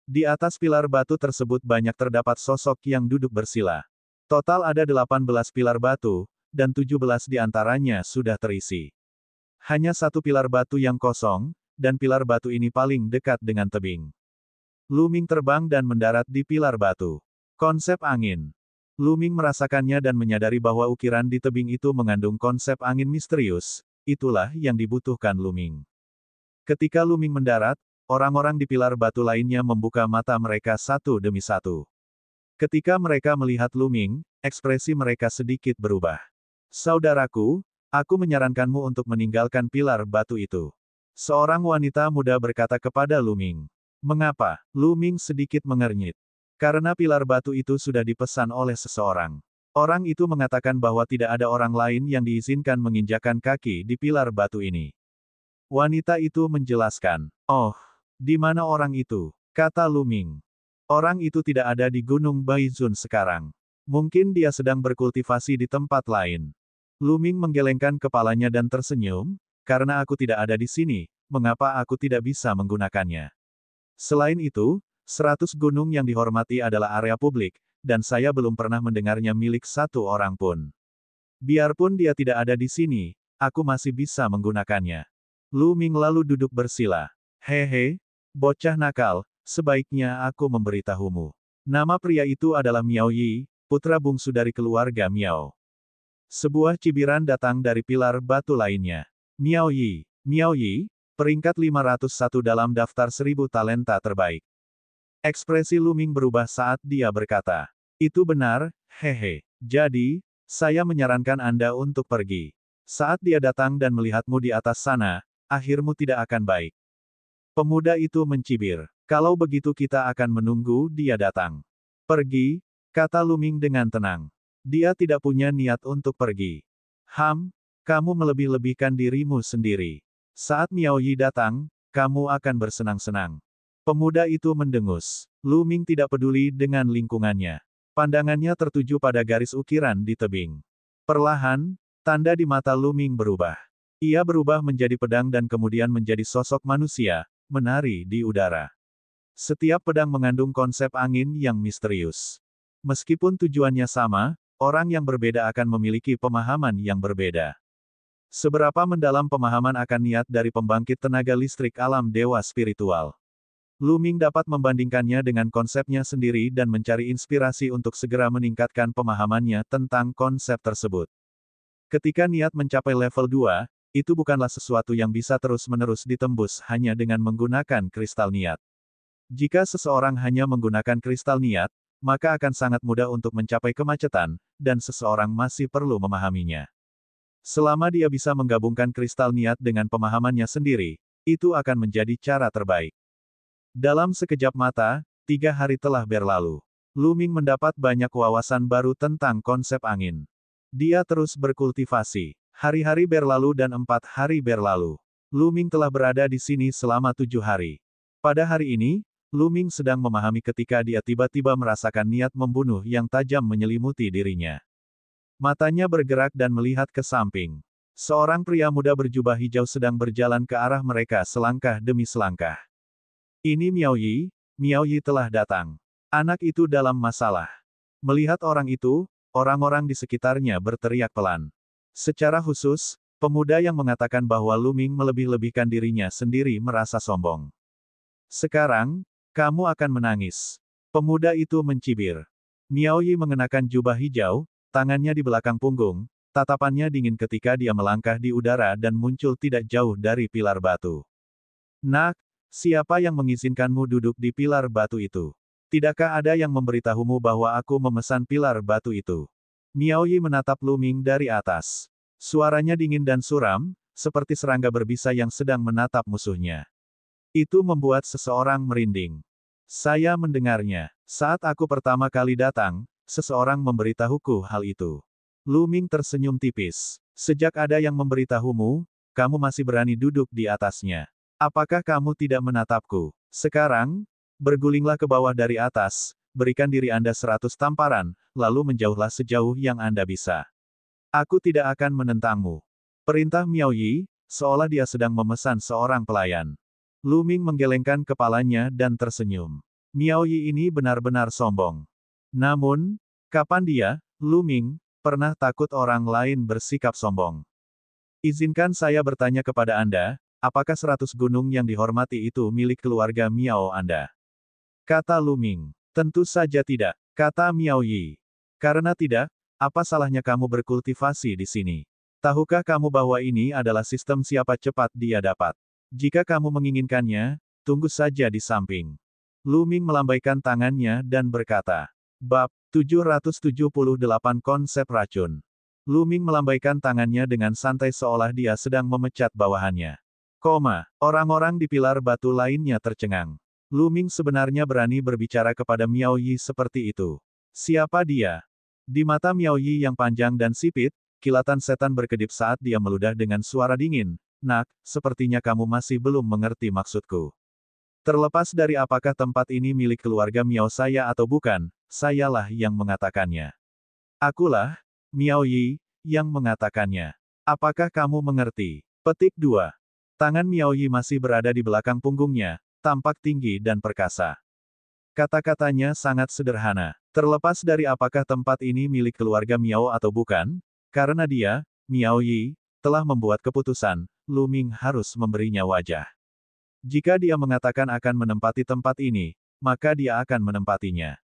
Di atas pilar batu tersebut banyak terdapat sosok yang duduk bersila. Total ada 18 pilar batu, dan 17 di antaranya sudah terisi. Hanya satu pilar batu yang kosong, dan pilar batu ini paling dekat dengan tebing. Lu Ming terbang dan mendarat di pilar batu. Konsep angin. Lu Ming merasakannya dan menyadari bahwa ukiran di tebing itu mengandung konsep angin misterius. Itulah yang dibutuhkan Lu Ming. Ketika Lu Ming mendarat, orang-orang di pilar batu lainnya membuka mata mereka satu demi satu. Ketika mereka melihat Lu Ming, ekspresi mereka sedikit berubah. Saudaraku, aku menyarankanmu untuk meninggalkan pilar batu itu. Seorang wanita muda berkata kepada Lu Ming. Mengapa? Lu Ming sedikit mengernyit. Karena pilar batu itu sudah dipesan oleh seseorang. Orang itu mengatakan bahwa tidak ada orang lain yang diizinkan menginjakan kaki di pilar batu ini. Wanita itu menjelaskan. Oh, di mana orang itu? Kata Lu Ming. Orang itu tidak ada di Gunung Baizun sekarang. Mungkin dia sedang berkultivasi di tempat lain. Lu Ming menggelengkan kepalanya dan tersenyum, karena aku tidak ada di sini, mengapa aku tidak bisa menggunakannya? Selain itu, 100 gunung yang dihormati adalah area publik, dan saya belum pernah mendengarnya milik satu orang pun. Biarpun dia tidak ada di sini, aku masih bisa menggunakannya. Lu Ming lalu duduk bersila. Hehe, bocah nakal, sebaiknya aku memberitahumu. Nama pria itu adalah Miao Yi, putra bungsu dari keluarga Miao. Sebuah cibiran datang dari pilar batu lainnya. Miao Yi, peringkat 501 dalam daftar 1000 talenta terbaik. Ekspresi Lu Ming berubah saat dia berkata. Itu benar, hehe. Jadi, saya menyarankan Anda untuk pergi. Saat dia datang dan melihatmu di atas sana, akhirmu tidak akan baik. Pemuda itu mencibir. Kalau begitu kita akan menunggu dia datang. Pergi, kata Lu Ming dengan tenang. Dia tidak punya niat untuk pergi. Kamu melebih-lebihkan dirimu sendiri. Saat Miao Yi datang, kamu akan bersenang-senang. Pemuda itu mendengus. Lu Ming tidak peduli dengan lingkungannya. Pandangannya tertuju pada garis ukiran di tebing. Perlahan, tanda di mata Lu Ming berubah. Ia berubah menjadi pedang dan kemudian menjadi sosok manusia, menari di udara. Setiap pedang mengandung konsep angin yang misterius. Meskipun tujuannya sama, orang yang berbeda akan memiliki pemahaman yang berbeda. Seberapa mendalam pemahaman akan niat dari pembangkit tenaga listrik alam dewa spiritual. Lu Ming dapat membandingkannya dengan konsepnya sendiri dan mencari inspirasi untuk segera meningkatkan pemahamannya tentang konsep tersebut. Ketika niat mencapai level 2, itu bukanlah sesuatu yang bisa terus-menerus ditembus hanya dengan menggunakan kristal niat. Jika seseorang hanya menggunakan kristal niat, maka akan sangat mudah untuk mencapai kemacetan, dan seseorang masih perlu memahaminya. Selama dia bisa menggabungkan kristal niat dengan pemahamannya sendiri, itu akan menjadi cara terbaik. Dalam sekejap mata, 3 hari telah berlalu. Lu Ming mendapat banyak wawasan baru tentang konsep angin. Dia terus berkultivasi. Hari-hari berlalu dan 4 hari berlalu. Lu Ming telah berada di sini selama 7 hari. Pada hari ini, Lu Ming sedang memahami ketika dia tiba-tiba merasakan niat membunuh yang tajam menyelimuti dirinya. Matanya bergerak dan melihat ke samping. Seorang pria muda berjubah hijau sedang berjalan ke arah mereka selangkah demi selangkah. Ini Miao Yi telah datang. Anak itu dalam masalah. Melihat orang itu, orang-orang di sekitarnya berteriak pelan. Secara khusus, pemuda yang mengatakan bahwa Lu Ming melebih-lebihkan dirinya sendiri merasa sombong. Sekarang, kamu akan menangis. Pemuda itu mencibir. Miao Yi mengenakan jubah hijau, tangannya di belakang punggung, tatapannya dingin ketika dia melangkah di udara dan muncul tidak jauh dari pilar batu. Nak, siapa yang mengizinkanmu duduk di pilar batu itu? Tidakkah ada yang memberitahumu bahwa aku memesan pilar batu itu? Miao Yi menatap Lu Ming dari atas. Suaranya dingin dan suram, seperti serangga berbisa yang sedang menatap musuhnya. Itu membuat seseorang merinding. Saya mendengarnya. Saat aku pertama kali datang, seseorang memberitahuku hal itu. Lu Ming tersenyum tipis. Sejak ada yang memberitahumu, kamu masih berani duduk di atasnya. Apakah kamu tidak menatapku? Sekarang, bergulinglah ke bawah dari atas, berikan diri Anda 100 tamparan, lalu menjauhlah sejauh yang Anda bisa. Aku tidak akan menentangmu. Perintah Miao Yi, seolah dia sedang memesan seorang pelayan. Lu Ming menggelengkan kepalanya dan tersenyum. Miao Yi ini benar-benar sombong. Namun, kapan dia, Lu Ming, pernah takut orang lain bersikap sombong? Izinkan saya bertanya kepada Anda, apakah 100 gunung yang dihormati itu milik keluarga Miao Anda? Kata Lu Ming. Tentu saja tidak, kata Miao Yi. Karena tidak, apa salahnya kamu berkultivasi di sini? Tahukah kamu bahwa ini adalah sistem siapa cepat dia dapat? Jika kamu menginginkannya, tunggu saja di samping. Lu Ming melambaikan tangannya dan berkata, Bab 778 Konsep Racun. Lu Ming melambaikan tangannya dengan santai seolah dia sedang memecat bawahannya. Orang-orang di pilar batu lainnya tercengang. Lu Ming sebenarnya berani berbicara kepada Miao Yi seperti itu. Siapa dia? Di mata Miao Yi yang panjang dan sipit, kilatan setan berkedip saat dia meludah dengan suara dingin. Nak, sepertinya kamu masih belum mengerti maksudku. Terlepas dari apakah tempat ini milik keluarga Miao saya atau bukan, sayalah yang mengatakannya. Akulah, Miao Yi, yang mengatakannya. Apakah kamu mengerti? Petik 2. Tangan Miao Yi masih berada di belakang punggungnya, tampak tinggi dan perkasa. Kata-katanya sangat sederhana. Terlepas dari apakah tempat ini milik keluarga Miao atau bukan, karena dia, Miao Yi, telah membuat keputusan, Lu Ming harus memberinya wajah. Jika dia mengatakan akan menempati tempat ini, maka dia akan menempatinya.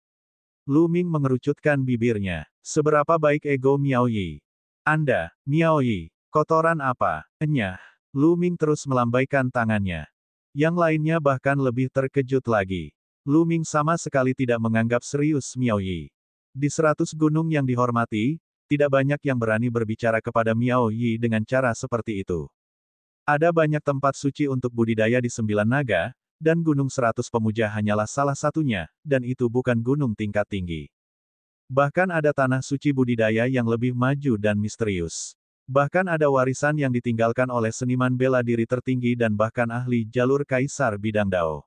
Lu Ming mengerucutkan bibirnya. Seberapa baik ego Miao Yi? Anda, Miao Yi, kotoran apa? Enyah. Lu Ming terus melambaikan tangannya. Yang lainnya bahkan lebih terkejut lagi. Lu Ming sama sekali tidak menganggap serius Miao Yi. Di 100 gunung yang dihormati, tidak banyak yang berani berbicara kepada Miao Yi dengan cara seperti itu. Ada banyak tempat suci untuk budidaya di 9 naga, dan Gunung 100 Pemuja hanyalah salah satunya, dan itu bukan gunung tingkat tinggi. Bahkan ada tanah suci budidaya yang lebih maju dan misterius. Bahkan ada warisan yang ditinggalkan oleh seniman bela diri tertinggi dan bahkan ahli jalur kaisar bidang Dao.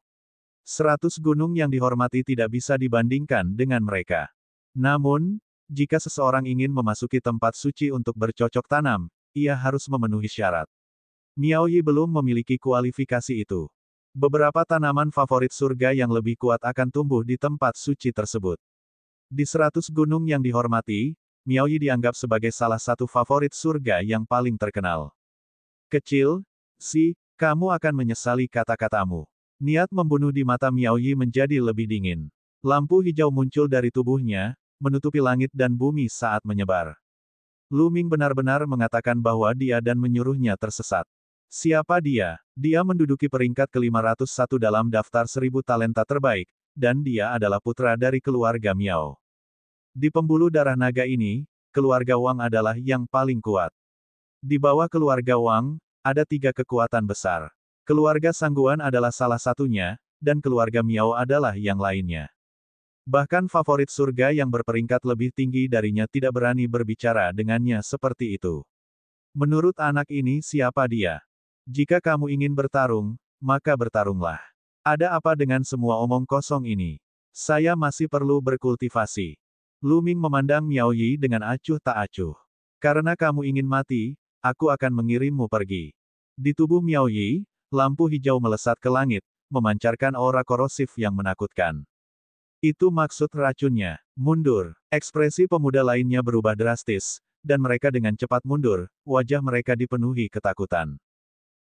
100 gunung yang dihormati tidak bisa dibandingkan dengan mereka. Namun, jika seseorang ingin memasuki tempat suci untuk bercocok tanam, ia harus memenuhi syarat. Miao Yi belum memiliki kualifikasi itu. Beberapa tanaman favorit surga yang lebih kuat akan tumbuh di tempat suci tersebut. Di 100 gunung yang dihormati, Miao Yi dianggap sebagai salah satu favorit surga yang paling terkenal. Kecil, kamu akan menyesali kata-katamu. Niat membunuh di mata Miao Yi menjadi lebih dingin. Lampu hijau muncul dari tubuhnya, menutupi langit dan bumi saat menyebar. Lu Ming benar-benar mengatakan bahwa dia dan menyuruhnya tersesat. Siapa dia? Dia menduduki peringkat ke-501 dalam daftar 1000 talenta terbaik, dan dia adalah putra dari keluarga Miao. Di pembuluh darah naga ini, keluarga Wang adalah yang paling kuat. Di bawah keluarga Wang, ada 3 kekuatan besar. Keluarga Sangguan adalah salah satunya, dan keluarga Miao adalah yang lainnya. Bahkan favorit surga yang berperingkat lebih tinggi darinya tidak berani berbicara dengannya seperti itu. Menurut anak ini siapa dia? Jika kamu ingin bertarung, maka bertarunglah. Ada apa dengan semua omong kosong ini? Saya masih perlu berkultivasi. Lu Ming memandang Miao Yi dengan acuh tak acuh. Karena kamu ingin mati, aku akan mengirimmu pergi. Di tubuh Miao Yi, lampu hijau melesat ke langit, memancarkan aura korosif yang menakutkan. Itu maksud racunnya. Mundur. Ekspresi pemuda lainnya berubah drastis, dan mereka dengan cepat mundur, wajah mereka dipenuhi ketakutan.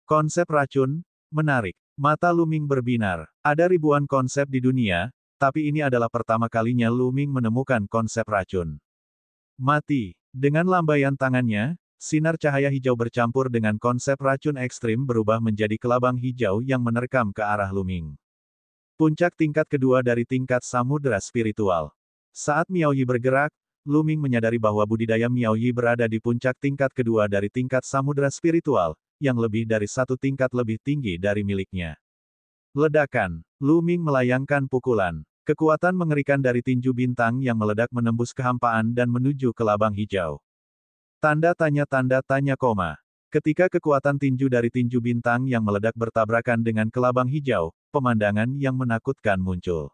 Konsep racun, menarik. Mata Lu Ming berbinar. Ada ribuan konsep di dunia, tapi ini adalah pertama kalinya Lu Ming menemukan konsep racun. Mati. Dengan lambaian tangannya, sinar cahaya hijau bercampur dengan konsep racun ekstrim berubah menjadi kelabang hijau yang menerkam ke arah Lu Ming. Puncak tingkat kedua dari tingkat samudera spiritual. Saat Miao Yi bergerak, Lu Ming menyadari bahwa budidaya Miao Yi berada di puncak tingkat kedua dari tingkat samudera spiritual, yang lebih dari satu tingkat lebih tinggi dari miliknya. Ledakan. Lu Ming melayangkan pukulan. Kekuatan mengerikan dari tinju bintang yang meledak menembus kehampaan dan menuju ke labang hijau. Tanda tanya koma. Ketika kekuatan tinju dari tinju bintang yang meledak bertabrakan dengan kelabang hijau, pemandangan yang menakutkan muncul.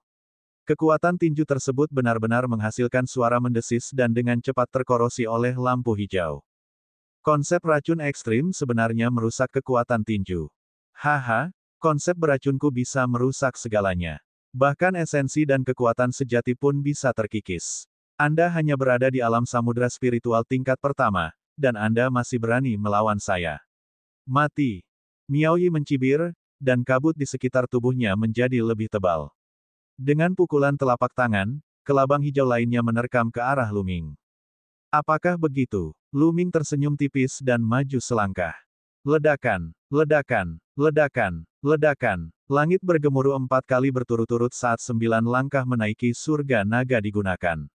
Kekuatan tinju tersebut benar-benar menghasilkan suara mendesis dan dengan cepat terkorosi oleh lampu hijau. Konsep racun ekstrim sebenarnya merusak kekuatan tinju. Haha, konsep beracunku bisa merusak segalanya. Bahkan esensi dan kekuatan sejati pun bisa terkikis. Anda hanya berada di alam samudera spiritual tingkat pertama, dan Anda masih berani melawan saya. Mati. Miao Yi mencibir, dan kabut di sekitar tubuhnya menjadi lebih tebal. Dengan pukulan telapak tangan, kelabang hijau lainnya menerkam ke arah Lu Ming. Apakah begitu? Lu Ming tersenyum tipis dan maju selangkah. Ledakan, ledakan, ledakan, ledakan. Langit bergemuruh 4 kali berturut-turut saat 9 langkah menaiki surga naga digunakan.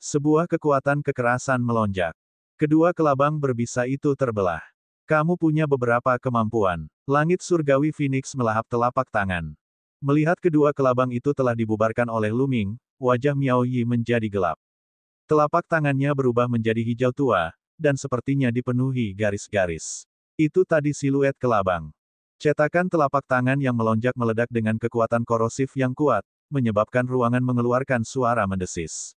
Sebuah kekuatan kekerasan melonjak. Kedua kelabang berbisa itu terbelah. Kamu punya beberapa kemampuan. Langit surgawi Phoenix melahap telapak tangan. Melihat kedua kelabang itu telah dibubarkan oleh Lu Ming, wajah Miao Yi menjadi gelap. Telapak tangannya berubah menjadi hijau tua, dan sepertinya dipenuhi garis-garis. Itu tadi siluet kelabang. Cetakan telapak tangan yang melonjak meledak dengan kekuatan korosif yang kuat, menyebabkan ruangan mengeluarkan suara mendesis.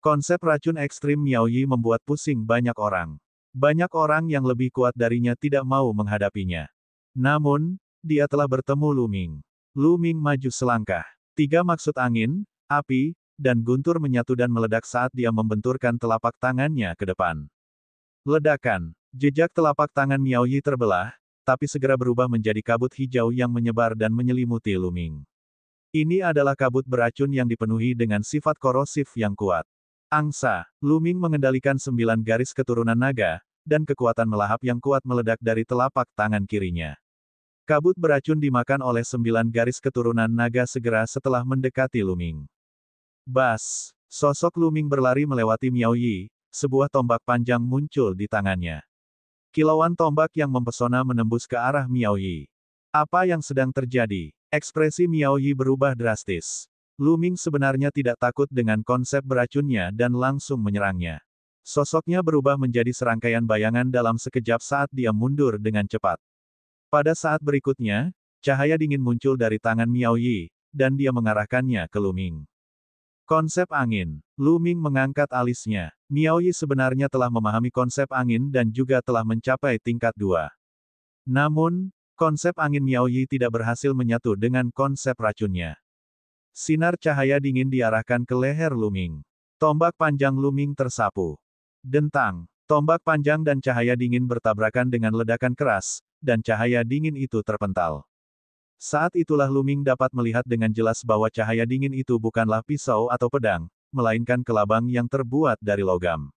Konsep racun ekstrim Miao Yi membuat pusing banyak orang. Banyak orang yang lebih kuat darinya tidak mau menghadapinya. Namun, dia telah bertemu Lu Ming. Lu Ming maju selangkah. 3 maksud angin, api, dan guntur menyatu dan meledak saat dia membenturkan telapak tangannya ke depan. Ledakan. Jejak telapak tangan Miao Yi terbelah, tapi segera berubah menjadi kabut hijau yang menyebar dan menyelimuti Lu Ming. Ini adalah kabut beracun yang dipenuhi dengan sifat korosif yang kuat. Angsa. Lu Ming mengendalikan 9 garis keturunan naga, dan kekuatan melahap yang kuat meledak dari telapak tangan kirinya. Kabut beracun dimakan oleh 9 garis keturunan naga segera setelah mendekati Lu Ming. Bas. Sosok Lu Ming berlari melewati Miao Yi, sebuah tombak panjang muncul di tangannya. Kilauan tombak yang mempesona menembus ke arah Miao Yi. Apa yang sedang terjadi? Ekspresi Miao Yi berubah drastis. Lu Ming sebenarnya tidak takut dengan konsep beracunnya dan langsung menyerangnya. Sosoknya berubah menjadi serangkaian bayangan dalam sekejap saat dia mundur dengan cepat. Pada saat berikutnya, cahaya dingin muncul dari tangan Miao Yi, dan dia mengarahkannya ke Lu Ming. Konsep angin. Lu Ming mengangkat alisnya. Miao Yi sebenarnya telah memahami konsep angin dan juga telah mencapai tingkat 2. Namun, konsep angin Miao Yi tidak berhasil menyatu dengan konsep racunnya. Sinar cahaya dingin diarahkan ke leher Lu Ming. Tombak panjang Lu Ming tersapu. Dentang. Tombak panjang dan cahaya dingin bertabrakan dengan ledakan keras, dan cahaya dingin itu terpental. Saat itulah Lu Ming dapat melihat dengan jelas bahwa cahaya dingin itu bukanlah pisau atau pedang, melainkan kelabang yang terbuat dari logam.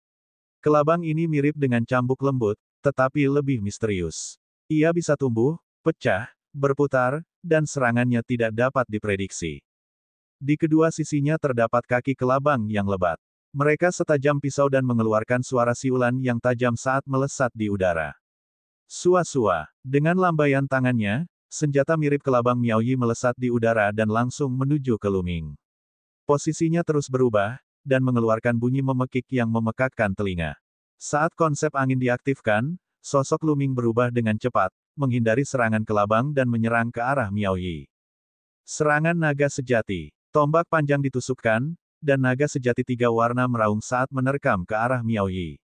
Kelabang ini mirip dengan cambuk lembut, tetapi lebih misterius. Ia bisa tumbuh, pecah, berputar, dan serangannya tidak dapat diprediksi. Di kedua sisinya terdapat kaki kelabang yang lebat. Mereka setajam pisau dan mengeluarkan suara siulan yang tajam saat melesat di udara. Sua-sua. Dengan lambaian tangannya, senjata mirip kelabang Miao Yi melesat di udara dan langsung menuju ke Lu Ming. Posisinya terus berubah, dan mengeluarkan bunyi memekik yang memekakkan telinga. Saat konsep angin diaktifkan, sosok Lu Ming berubah dengan cepat, menghindari serangan kelabang dan menyerang ke arah Miao Yi. Serangan naga sejati. Tombak panjang ditusukkan, dan naga sejati 3 warna meraung saat menerkam ke arah Miao Yi.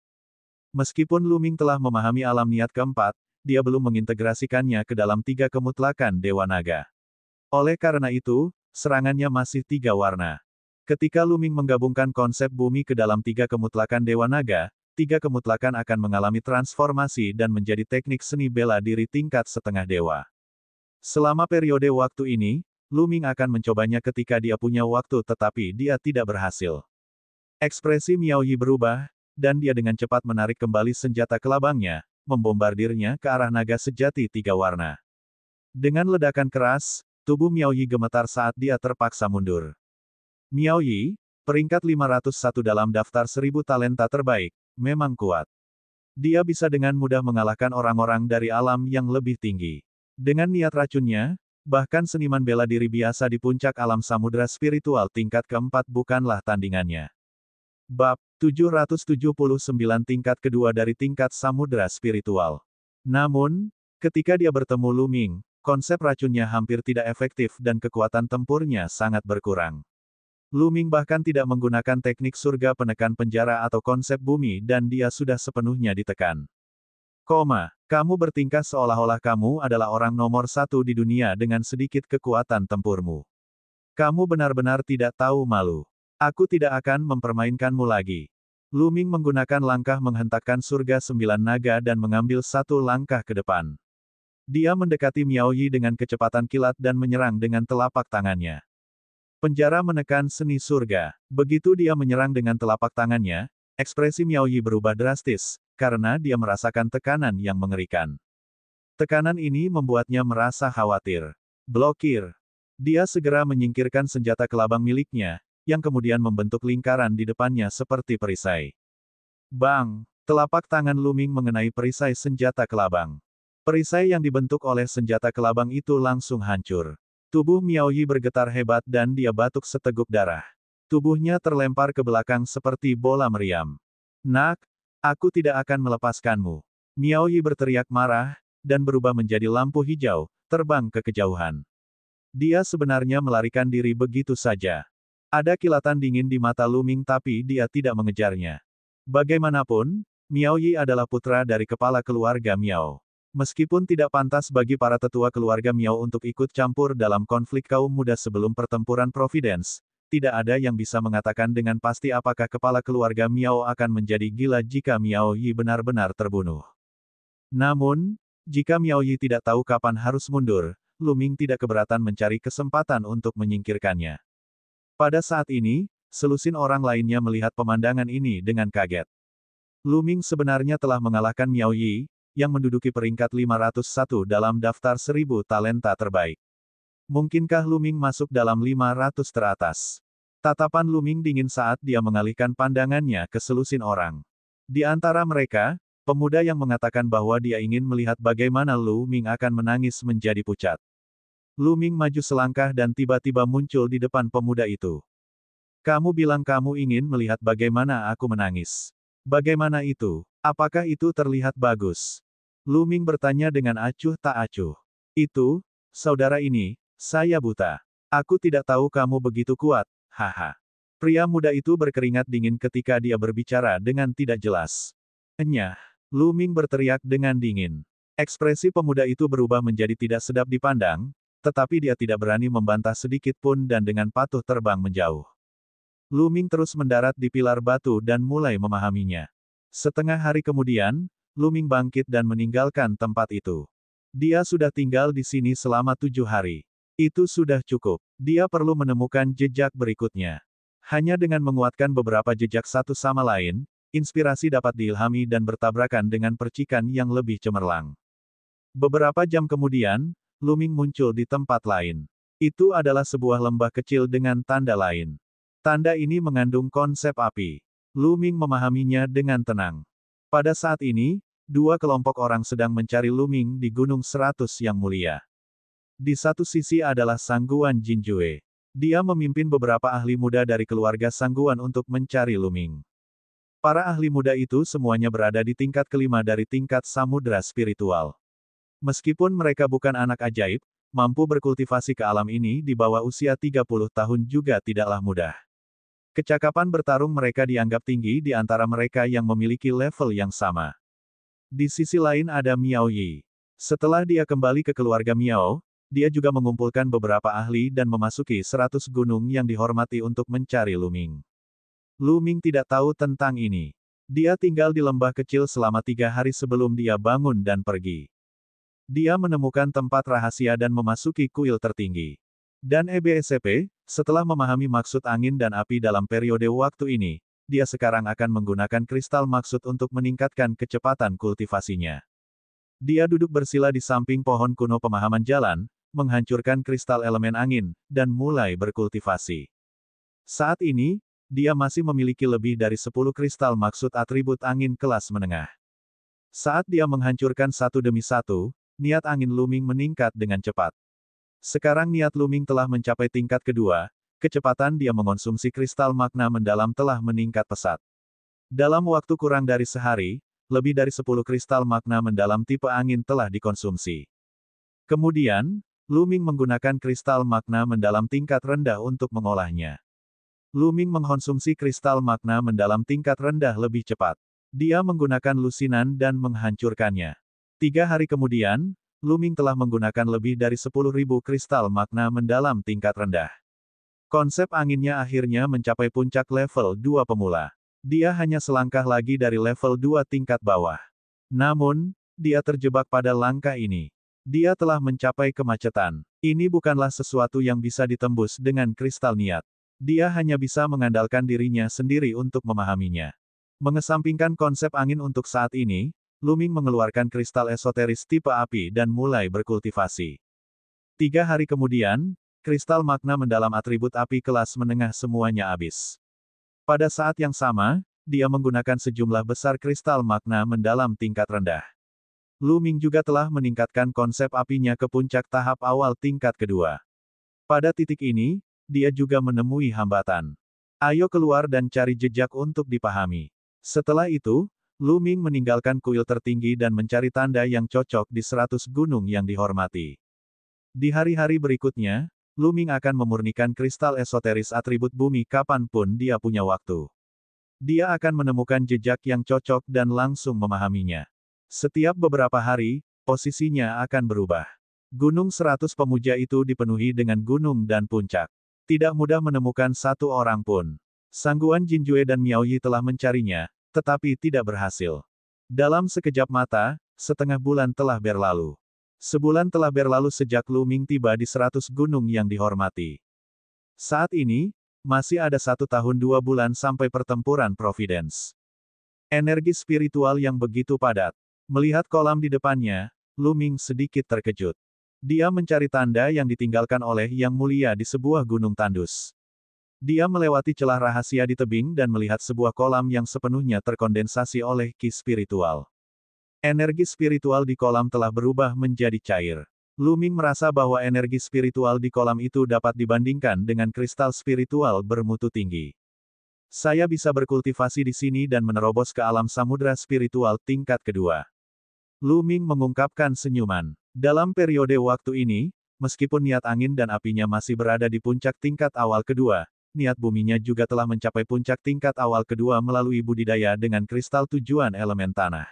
Meskipun Lu Ming telah memahami alam niat keempat, dia belum mengintegrasikannya ke dalam 3 kemutlakan Dewa Naga. Oleh karena itu, serangannya masih 3 warna. Ketika Luming menggabungkan konsep bumi ke dalam 3 kemutlakan Dewa Naga, 3 kemutlakan akan mengalami transformasi dan menjadi teknik seni bela diri tingkat setengah dewa. Selama periode waktu ini, Luming akan mencobanya ketika dia punya waktu tetapi dia tidak berhasil. Ekspresi Miao Yi berubah, dan dia dengan cepat menarik kembali senjata kelabangnya, membombardirnya ke arah naga sejati 3 warna. Dengan ledakan keras, tubuh Miao Yi gemetar saat dia terpaksa mundur. Miao Yi, peringkat 501 dalam daftar 1000 talenta terbaik, memang kuat. Dia bisa dengan mudah mengalahkan orang-orang dari alam yang lebih tinggi. Dengan niat racunnya, bahkan seniman bela diri biasa di puncak alam samudera spiritual tingkat keempat bukanlah tandingannya. Bab 779 tingkat kedua dari tingkat samudera spiritual. Namun, ketika dia bertemu Luming, konsep racunnya hampir tidak efektif dan kekuatan tempurnya sangat berkurang. Luming bahkan tidak menggunakan teknik surga penekan penjara atau konsep bumi dan dia sudah sepenuhnya ditekan. Kamu bertingkah seolah-olah kamu adalah orang nomor 1 di dunia dengan sedikit kekuatan tempurmu. Kamu benar-benar tidak tahu malu. Aku tidak akan mempermainkanmu lagi. Luming menggunakan langkah menghentakkan surga 9 naga dan mengambil 1 langkah ke depan. Dia mendekati Miao Yi dengan kecepatan kilat dan menyerang dengan telapak tangannya. Penjara menekan seni surga. Begitu dia menyerang dengan telapak tangannya, ekspresi Miao Yi berubah drastis, karena dia merasakan tekanan yang mengerikan. Tekanan ini membuatnya merasa khawatir. Blokir. Dia segera menyingkirkan senjata kelabang miliknya, yang kemudian membentuk lingkaran di depannya seperti perisai. Bang! Telapak tangan Luming mengenai perisai senjata kelabang. Perisai yang dibentuk oleh senjata kelabang itu langsung hancur. Tubuh Miao Yi bergetar hebat dan dia batuk seteguk darah. Tubuhnya terlempar ke belakang seperti bola meriam. Nak, aku tidak akan melepaskanmu. Miao Yi berteriak marah, dan berubah menjadi lampu hijau, terbang ke kejauhan. Dia sebenarnya melarikan diri begitu saja. Ada kilatan dingin di mata Luming tapi dia tidak mengejarnya. Bagaimanapun, Miao Yi adalah putra dari kepala keluarga Miao. Meskipun tidak pantas bagi para tetua keluarga Miao untuk ikut campur dalam konflik kaum muda sebelum pertempuran Providence, tidak ada yang bisa mengatakan dengan pasti apakah kepala keluarga Miao akan menjadi gila jika Miao Yi benar-benar terbunuh. Namun, jika Miao Yi tidak tahu kapan harus mundur, Luming tidak keberatan mencari kesempatan untuk menyingkirkannya. Pada saat ini, selusin orang lainnya melihat pemandangan ini dengan kaget. Luming sebenarnya telah mengalahkan Miao Yi, yang menduduki peringkat 501 dalam daftar 1000 talenta terbaik. Mungkinkah Luming masuk dalam 500 teratas? Tatapan Luming dingin saat dia mengalihkan pandangannya ke selusin orang. Di antara mereka, pemuda yang mengatakan bahwa dia ingin melihat bagaimana Luming akan menangis menjadi pucat. Luming maju selangkah dan tiba-tiba muncul di depan pemuda itu. Kamu bilang kamu ingin melihat bagaimana aku menangis. Bagaimana itu? Apakah itu terlihat bagus? Luming bertanya dengan acuh tak acuh. Itu, saudara ini, saya buta. Aku tidak tahu kamu begitu kuat, haha. Pria muda itu berkeringat dingin ketika dia berbicara dengan tidak jelas. Enyah, Luming berteriak dengan dingin. Ekspresi pemuda itu berubah menjadi tidak sedap dipandang, tetapi dia tidak berani membantah sedikit pun dan dengan patuh terbang menjauh. Luming terus mendarat di pilar batu dan mulai memahaminya. Setengah hari kemudian, Luming bangkit dan meninggalkan tempat itu. Dia sudah tinggal di sini selama 7 hari. Itu sudah cukup. Dia perlu menemukan jejak berikutnya. Hanya dengan menguatkan beberapa jejak satu sama lain, inspirasi dapat diilhami dan bertabrakan dengan percikan yang lebih cemerlang. Beberapa jam kemudian, Luming muncul di tempat lain. Itu adalah sebuah lembah kecil dengan tanda lain. Tanda ini mengandung konsep api. Luming memahaminya dengan tenang. Pada saat ini, 2 kelompok orang sedang mencari Luming di Gunung 100 yang mulia. Di satu sisi adalah Sangguan Jinjue. Dia memimpin beberapa ahli muda dari keluarga Sangguan untuk mencari Luming. Para ahli muda itu semuanya berada di tingkat kelima dari tingkat samudera spiritual. Meskipun mereka bukan anak ajaib, mampu berkultivasi ke alam ini di bawah usia 30 tahun juga tidaklah mudah. Kecakapan bertarung mereka dianggap tinggi di antara mereka yang memiliki level yang sama. Di sisi lain ada Miao Yi. Setelah dia kembali ke keluarga Miao, dia juga mengumpulkan beberapa ahli dan memasuki 100 gunung yang dihormati untuk mencari Luming. Luming tidak tahu tentang ini. Dia tinggal di lembah kecil selama 3 hari sebelum dia bangun dan pergi. Dia menemukan tempat rahasia dan memasuki kuil tertinggi. Dan EBSCP, setelah memahami maksud angin dan api dalam periode waktu ini, dia sekarang akan menggunakan kristal maksud untuk meningkatkan kecepatan kultivasinya. Dia duduk bersila di samping pohon kuno pemahaman jalan, menghancurkan kristal elemen angin, dan mulai berkultivasi. Saat ini, dia masih memiliki lebih dari 10 kristal maksud atribut angin kelas menengah. Saat dia menghancurkan satu demi satu, niat angin Luming meningkat dengan cepat. Sekarang niat Luming telah mencapai tingkat kedua, kecepatan dia mengonsumsi kristal makna mendalam telah meningkat pesat. Dalam waktu kurang dari sehari, lebih dari 10 kristal makna mendalam tipe angin telah dikonsumsi. Kemudian, Luming menggunakan kristal makna mendalam tingkat rendah untuk mengolahnya. Luming mengkonsumsi kristal makna mendalam tingkat rendah lebih cepat. Dia menggunakan lusinan dan menghancurkannya. 3 hari kemudian, Luming telah menggunakan lebih dari 10.000 kristal makna mendalam tingkat rendah. Konsep anginnya akhirnya mencapai puncak level 2 pemula. Dia hanya selangkah lagi dari level 2 tingkat bawah. Namun, dia terjebak pada langkah ini. Dia telah mencapai kemacetan. Ini bukanlah sesuatu yang bisa ditembus dengan kristal niat. Dia hanya bisa mengandalkan dirinya sendiri untuk memahaminya. Mengesampingkan konsep angin untuk saat ini, Luming mengeluarkan kristal esoteris tipe api dan mulai berkultivasi. 3 hari kemudian, kristal makna mendalam atribut api kelas menengah semuanya habis. Pada saat yang sama, dia menggunakan sejumlah besar kristal makna mendalam tingkat rendah. Luming juga telah meningkatkan konsep apinya ke puncak tahap awal tingkat kedua. Pada titik ini, dia juga menemui hambatan. Ayo keluar dan cari jejak untuk dipahami. Setelah itu, Luming meninggalkan kuil tertinggi dan mencari tanda yang cocok di 100 gunung yang dihormati. Di hari-hari berikutnya, Luming akan memurnikan kristal esoteris atribut bumi kapanpun dia punya waktu. Dia akan menemukan jejak yang cocok dan langsung memahaminya. Setiap beberapa hari, posisinya akan berubah. Gunung 100 pemuja itu dipenuhi dengan gunung dan puncak. Tidak mudah menemukan satu orang pun. Sangguan Jinjue dan Miaoyi telah mencarinya, tetapi tidak berhasil. Dalam sekejap mata, setengah bulan telah berlalu. Sebulan telah berlalu sejak Luming tiba di 100 gunung yang dihormati. Saat ini, masih ada 1 tahun 2 bulan sampai pertempuran Providence. Energi spiritual yang begitu padat. Melihat kolam di depannya, Luming sedikit terkejut. Dia mencari tanda yang ditinggalkan oleh Yang Mulia di sebuah gunung tandus. Dia melewati celah rahasia di tebing dan melihat sebuah kolam yang sepenuhnya terkondensasi oleh ki spiritual. Energi spiritual di kolam telah berubah menjadi cair. Luming merasa bahwa energi spiritual di kolam itu dapat dibandingkan dengan kristal spiritual bermutu tinggi. Saya bisa berkultivasi di sini dan menerobos ke alam samudra spiritual tingkat kedua. Luming mengungkapkan senyuman. Dalam periode waktu ini, meskipun niat angin dan apinya masih berada di puncak tingkat awal kedua, niat buminya juga telah mencapai puncak tingkat awal kedua melalui budidaya dengan kristal tujuan elemen tanah.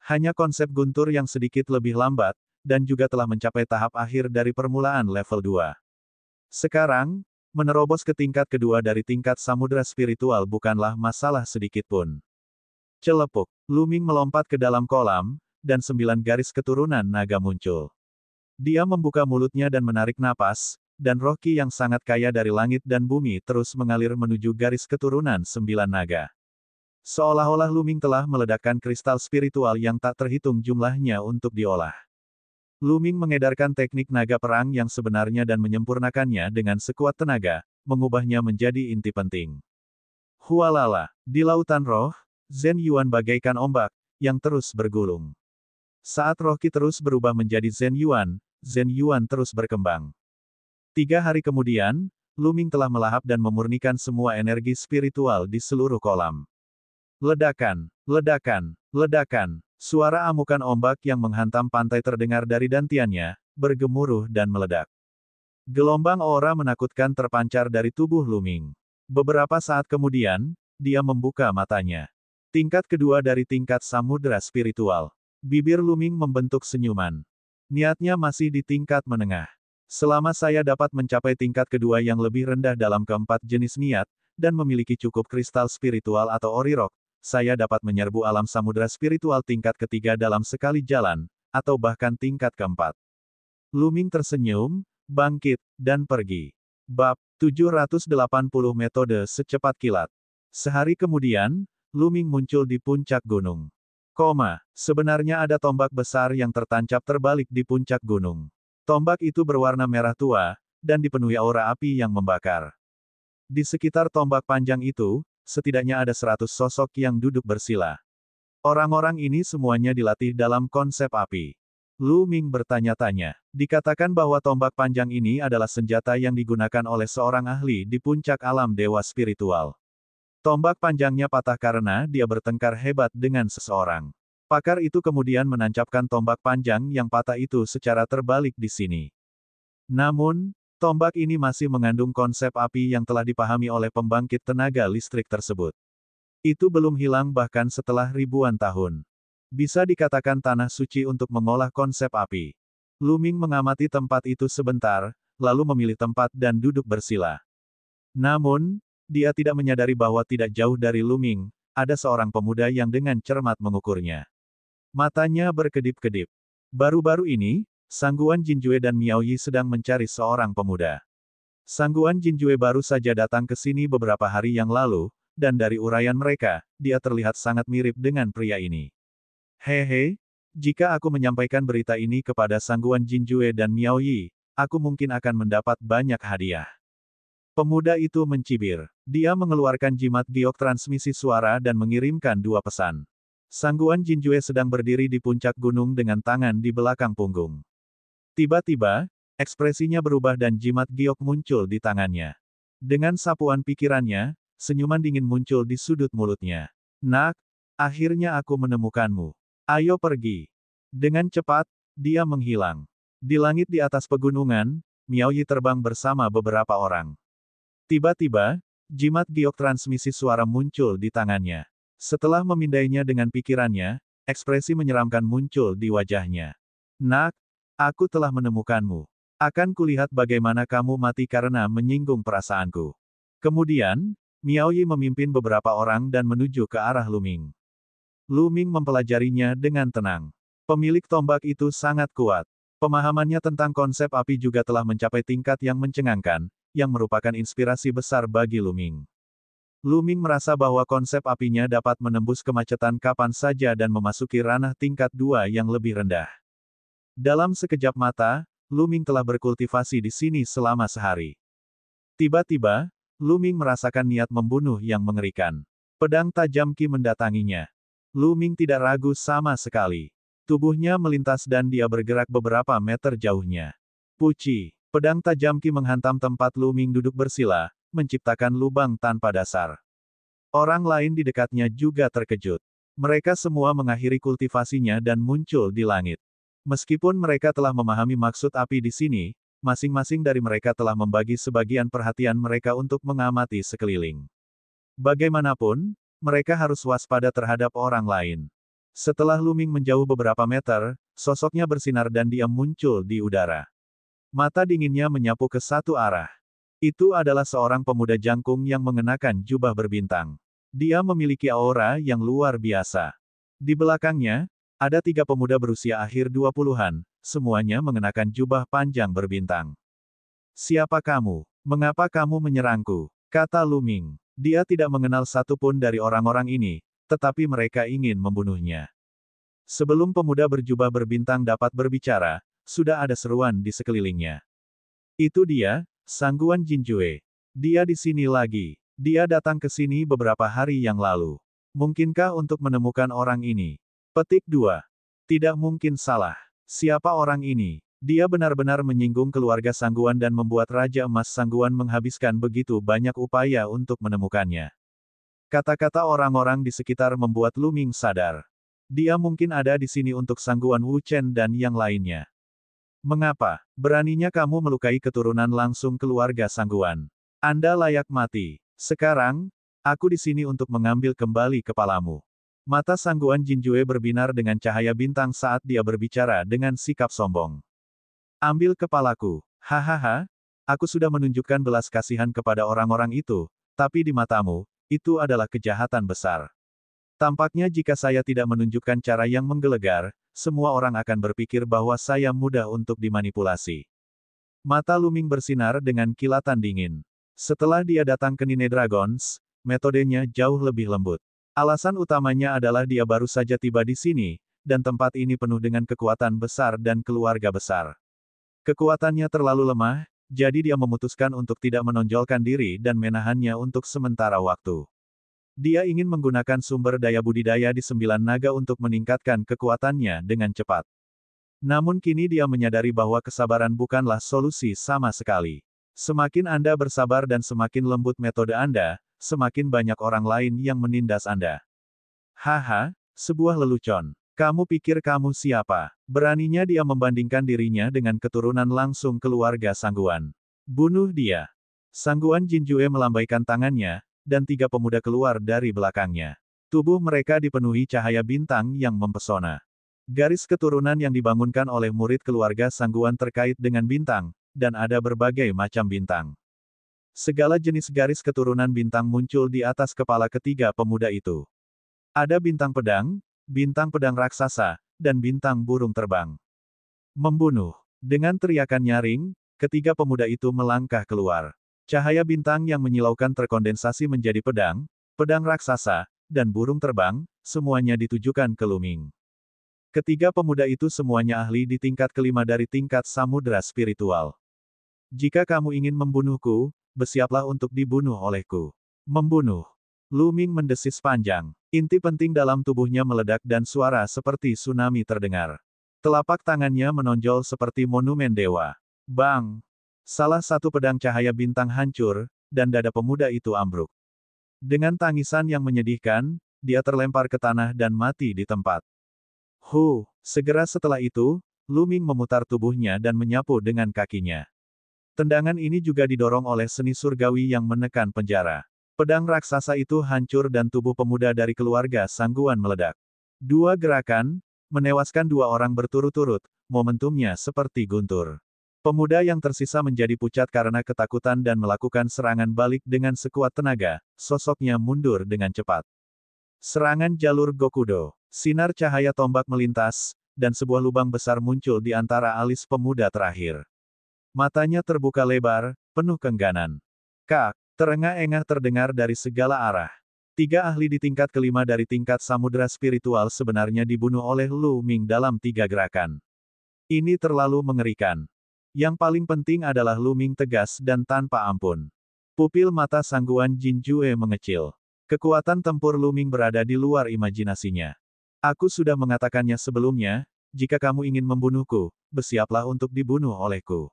Hanya konsep guntur yang sedikit lebih lambat, dan juga telah mencapai tahap akhir dari permulaan level 2. Sekarang, menerobos ke tingkat kedua dari tingkat samudra spiritual bukanlah masalah sedikit pun. Celepuk, Luming melompat ke dalam kolam, dan 9 garis keturunan naga muncul. Dia membuka mulutnya dan menarik napas, dan roh ki yang sangat kaya dari langit dan bumi terus mengalir menuju garis keturunan 9 naga. Seolah-olah Luming telah meledakkan kristal spiritual yang tak terhitung jumlahnya untuk diolah. Luming mengedarkan teknik naga perang yang sebenarnya dan menyempurnakannya dengan sekuat tenaga, mengubahnya menjadi inti penting. Hualala, di lautan roh, Zhen Yuan bagaikan ombak, yang terus bergulung. Saat roh ki terus berubah menjadi Zhen Yuan terus berkembang. 3 hari kemudian, Luming telah melahap dan memurnikan semua energi spiritual di seluruh kolam. Ledakan, ledakan, ledakan. Suara amukan ombak yang menghantam pantai terdengar dari dantiannya, bergemuruh dan meledak. Gelombang aura menakutkan terpancar dari tubuh Luming. Beberapa saat kemudian, dia membuka matanya. Tingkat kedua dari tingkat samudra spiritual. Bibir Luming membentuk senyuman. Niatnya masih di tingkat menengah. Selama saya dapat mencapai tingkat kedua yang lebih rendah dalam keempat jenis niat, dan memiliki cukup kristal spiritual atau ori rock, saya dapat menyerbu alam samudera spiritual tingkat ketiga dalam sekali jalan, atau bahkan tingkat keempat. Lu Ming tersenyum, bangkit, dan pergi. Bab 780 Metode Secepat Kilat. Sehari kemudian, Lu Ming muncul di puncak gunung. Sebenarnya ada tombak besar yang tertancap terbalik di puncak gunung. Tombak itu berwarna merah tua, dan dipenuhi aura api yang membakar. Di sekitar tombak panjang itu, setidaknya ada 100 sosok yang duduk bersila. Orang-orang ini semuanya dilatih dalam konsep api. Lu Ming bertanya-tanya. Dikatakan bahwa tombak panjang ini adalah senjata yang digunakan oleh seorang ahli di puncak alam dewa spiritual. Tombak panjangnya patah karena dia bertengkar hebat dengan seseorang. Pakar itu kemudian menancapkan tombak panjang yang patah itu secara terbalik di sini. Namun, tombak ini masih mengandung konsep api yang telah dipahami oleh pembangkit tenaga listrik tersebut. Itu belum hilang bahkan setelah ribuan tahun. Bisa dikatakan tanah suci untuk mengolah konsep api. Lu Ming mengamati tempat itu sebentar, lalu memilih tempat dan duduk bersila. Namun, dia tidak menyadari bahwa tidak jauh dari Lu Ming, ada seorang pemuda yang dengan cermat mengukurnya. Matanya berkedip-kedip. Baru-baru ini, Sangguan Jinjue dan Miao Yi sedang mencari seorang pemuda. Sangguan Jinjue baru saja datang ke sini beberapa hari yang lalu, dan dari uraian mereka, dia terlihat sangat mirip dengan pria ini. Hehe, jika aku menyampaikan berita ini kepada Sangguan Jinjue dan Miao Yi, aku mungkin akan mendapat banyak hadiah. Pemuda itu mencibir. Dia mengeluarkan jimat giok transmisi suara dan mengirimkan dua pesan. Sangguan Jinjue sedang berdiri di puncak gunung dengan tangan di belakang punggung. Tiba-tiba, ekspresinya berubah dan jimat giok muncul di tangannya. Dengan sapuan pikirannya, senyuman dingin muncul di sudut mulutnya. Nak, akhirnya aku menemukanmu. Ayo pergi. Dengan cepat, dia menghilang. Di langit di atas pegunungan, Miao Yi terbang bersama beberapa orang. Tiba-tiba, jimat giok transmisi suara muncul di tangannya. Setelah memindainya dengan pikirannya, ekspresi menyeramkan muncul di wajahnya. Nak, aku telah menemukanmu. Akan kulihat bagaimana kamu mati karena menyinggung perasaanku. Kemudian, Miao Yi memimpin beberapa orang dan menuju ke arah Lu Ming. Lu Ming mempelajarinya dengan tenang. Pemilik tombak itu sangat kuat. Pemahamannya tentang konsep api juga telah mencapai tingkat yang mencengangkan, yang merupakan inspirasi besar bagi Lu Ming. Lu Ming merasa bahwa konsep apinya dapat menembus kemacetan kapan saja dan memasuki ranah tingkat 2 yang lebih rendah. Dalam sekejap mata, Lu Ming telah berkultivasi di sini selama sehari. Tiba-tiba, Lu Ming merasakan niat membunuh yang mengerikan. Pedang tajam Qi mendatanginya. Lu Ming tidak ragu sama sekali. Tubuhnya melintas dan dia bergerak beberapa meter jauhnya. Puci. Pedang tajam Qi menghantam tempat Lu Ming duduk bersila, menciptakan lubang tanpa dasar. Orang lain di dekatnya juga terkejut. Mereka semua mengakhiri kultivasinya dan muncul di langit. Meskipun mereka telah memahami maksud api di sini, masing-masing dari mereka telah membagi sebagian perhatian mereka untuk mengamati sekeliling. Bagaimanapun, mereka harus waspada terhadap orang lain. Setelah Lu Ming menjauh beberapa meter, sosoknya bersinar dan dia muncul di udara. Mata dinginnya menyapu ke satu arah. Itu adalah seorang pemuda jangkung yang mengenakan jubah berbintang. Dia memiliki aura yang luar biasa. Di belakangnya, ada 3 pemuda berusia akhir 20-an, semuanya mengenakan jubah panjang berbintang. Siapa kamu? Mengapa kamu menyerangku? Kata Lu Ming. Dia tidak mengenal satupun dari orang-orang ini, tetapi mereka ingin membunuhnya. Sebelum pemuda berjubah berbintang dapat berbicara, sudah ada seruan di sekelilingnya. Itu dia, Sangguan Jinjue. Dia di sini lagi. Dia datang ke sini beberapa hari yang lalu. Mungkinkah untuk menemukan orang ini? Petik 2. Tidak mungkin salah. Siapa orang ini? Dia benar-benar menyinggung keluarga Sangguan dan membuat Raja Emas Sangguan menghabiskan begitu banyak upaya untuk menemukannya. Kata-kata orang-orang di sekitar membuat Lu Ming sadar. Dia mungkin ada di sini untuk Sangguan Wu Chen dan yang lainnya. Mengapa? Beraninya kamu melukai keturunan langsung keluarga Sangguan? Anda layak mati. Sekarang, aku di sini untuk mengambil kembali kepalamu. Mata Sangguan Jinjue berbinar dengan cahaya bintang saat dia berbicara dengan sikap sombong. Ambil kepalaku. Hahaha. Aku sudah menunjukkan belas kasihan kepada orang-orang itu, tapi di matamu, itu adalah kejahatan besar. Tampaknya jika saya tidak menunjukkan cara yang menggelegar, semua orang akan berpikir bahwa saya mudah untuk dimanipulasi. Mata Lu Ming bersinar dengan kilatan dingin. Setelah dia datang ke Nine Dragons, metodenya jauh lebih lembut. Alasan utamanya adalah dia baru saja tiba di sini, dan tempat ini penuh dengan kekuatan besar dan keluarga besar. Kekuatannya terlalu lemah, jadi dia memutuskan untuk tidak menonjolkan diri dan menahannya untuk sementara waktu. Dia ingin menggunakan sumber daya budidaya di 9 naga untuk meningkatkan kekuatannya dengan cepat. Namun kini dia menyadari bahwa kesabaran bukanlah solusi sama sekali. Semakin Anda bersabar dan semakin lembut metode Anda, semakin banyak orang lain yang menindas Anda. Haha, sebuah lelucon. Kamu pikir kamu siapa? Beraninya dia membandingkan dirinya dengan keturunan langsung keluarga Sangguan. Bunuh dia. Sangguan Jinjue melambaikan tangannya, dan 3 pemuda keluar dari belakangnya. Tubuh mereka dipenuhi cahaya bintang yang mempesona. Garis keturunan yang dibangunkan oleh murid keluarga Sangguan terkait dengan bintang, dan ada berbagai macam bintang. Segala jenis garis keturunan bintang muncul di atas kepala ketiga pemuda itu. Ada bintang pedang raksasa, dan bintang burung terbang. Membunuh. Dengan teriakan nyaring, ketiga pemuda itu melangkah keluar. Cahaya bintang yang menyilaukan terkondensasi menjadi pedang raksasa, dan burung terbang, semuanya ditujukan ke Lu Ming. Ketiga pemuda itu semuanya ahli di tingkat kelima dari tingkat samudera spiritual. Jika kamu ingin membunuhku, bersiaplah untuk dibunuh olehku. Membunuh. Lu Ming mendesis panjang. Inti penting dalam tubuhnya meledak dan suara seperti tsunami terdengar. Telapak tangannya menonjol seperti monumen dewa. Bang! Salah satu pedang cahaya bintang hancur, dan dada pemuda itu ambruk. Dengan tangisan yang menyedihkan, dia terlempar ke tanah dan mati di tempat. Segera setelah itu, Lu Ming memutar tubuhnya dan menyapu dengan kakinya. Tendangan ini juga didorong oleh seni surgawi yang menekan penjara. Pedang raksasa itu hancur dan tubuh pemuda dari keluarga Sangguan meledak. 2 gerakan, menewaskan 2 orang berturut-turut, momentumnya seperti guntur. Pemuda yang tersisa menjadi pucat karena ketakutan dan melakukan serangan balik dengan sekuat tenaga, sosoknya mundur dengan cepat. Serangan jalur Gokudo. Sinar cahaya tombak melintas, dan sebuah lubang besar muncul di antara alis pemuda terakhir. Matanya terbuka lebar, penuh keengganan. Kak! Terengah-engah terdengar dari segala arah. 3 ahli di tingkat kelima dari tingkat samudera spiritual sebenarnya dibunuh oleh Lu Ming dalam 3 gerakan. Ini terlalu mengerikan. Yang paling penting adalah Lu Ming tegas dan tanpa ampun. Pupil mata Sangguan Jinjue mengecil. Kekuatan tempur Lu Ming berada di luar imajinasinya. Aku sudah mengatakannya sebelumnya, jika kamu ingin membunuhku, bersiaplah untuk dibunuh olehku.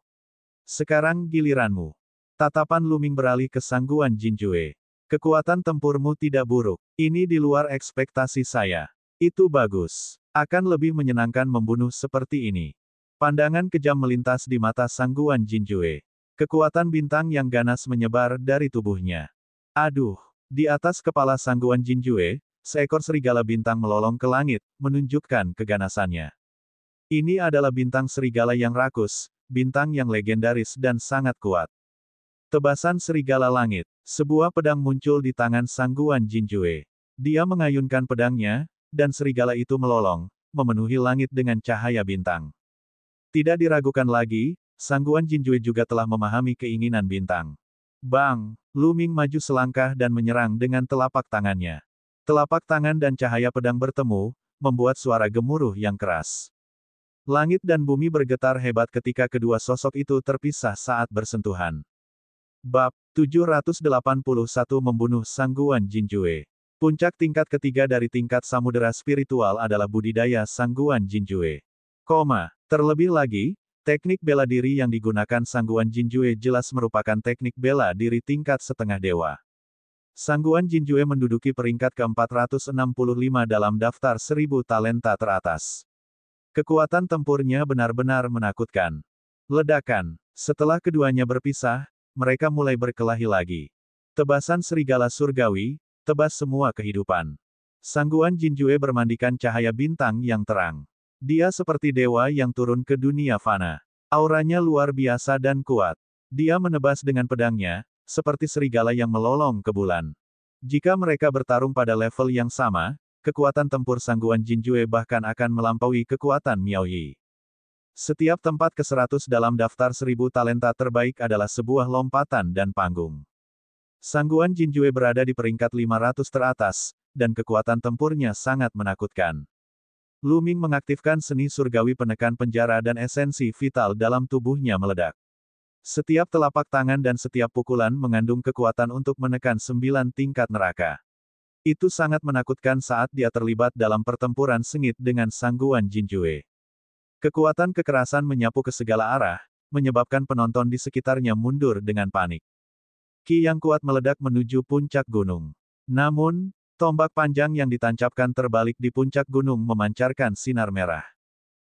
Sekarang giliranmu. Tatapan Lu Ming beralih ke Sangguan Jinjue. Kekuatan tempurmu tidak buruk. Ini di luar ekspektasi saya. Itu bagus. Akan lebih menyenangkan membunuh seperti ini. Pandangan kejam melintas di mata Sangguan Jinjue. Kekuatan bintang yang ganas menyebar dari tubuhnya. Aduh! Di atas kepala Sangguan Jinjue, seekor serigala bintang melolong ke langit, menunjukkan keganasannya. Ini adalah bintang serigala yang rakus, bintang yang legendaris dan sangat kuat. Tebasan serigala langit. Sebuah pedang muncul di tangan Sangguan Jinjue. Dia mengayunkan pedangnya, dan serigala itu melolong, memenuhi langit dengan cahaya bintang. Tidak diragukan lagi, Sangguan Jinjue juga telah memahami keinginan bintang. Bang! Lu Ming maju selangkah dan menyerang dengan telapak tangannya. Telapak tangan dan cahaya pedang bertemu, membuat suara gemuruh yang keras. Langit dan bumi bergetar hebat ketika kedua sosok itu terpisah saat bersentuhan. Bab 781 Membunuh Sangguan Jinjue. Puncak tingkat ketiga dari tingkat samudera spiritual adalah budidaya Sangguan Jinjue. Terlebih lagi, teknik bela diri yang digunakan Sangguan Jinjue jelas merupakan teknik bela diri tingkat setengah dewa. Sangguan Jinjue menduduki peringkat ke-465 dalam daftar 1000 talenta teratas. Kekuatan tempurnya benar-benar menakutkan. Ledakan. Setelah keduanya berpisah, mereka mulai berkelahi lagi. Tebasan serigala surgawi, tebas semua kehidupan. Sangguan Jinjue bermandikan cahaya bintang yang terang. Dia seperti dewa yang turun ke dunia fana. Auranya luar biasa dan kuat. Dia menebas dengan pedangnya, seperti serigala yang melolong ke bulan. Jika mereka bertarung pada level yang sama, kekuatan tempur Sangguan Jinjue bahkan akan melampaui kekuatan Miao Yi. Setiap tempat ke-100 dalam daftar 1000 talenta terbaik adalah sebuah lompatan dan panggung. Sangguan Jinjue berada di peringkat 500 teratas, dan kekuatan tempurnya sangat menakutkan. Lu Ming mengaktifkan seni surgawi penekan penjara dan esensi vital dalam tubuhnya meledak. Setiap telapak tangan dan setiap pukulan mengandung kekuatan untuk menekan 9 tingkat neraka. Itu sangat menakutkan saat dia terlibat dalam pertempuran sengit dengan Sangguan Jinjue. Kekuatan kekerasan menyapu ke segala arah, menyebabkan penonton di sekitarnya mundur dengan panik. Ki yang kuat meledak menuju puncak gunung. Namun, tombak panjang yang ditancapkan terbalik di puncak gunung memancarkan sinar merah.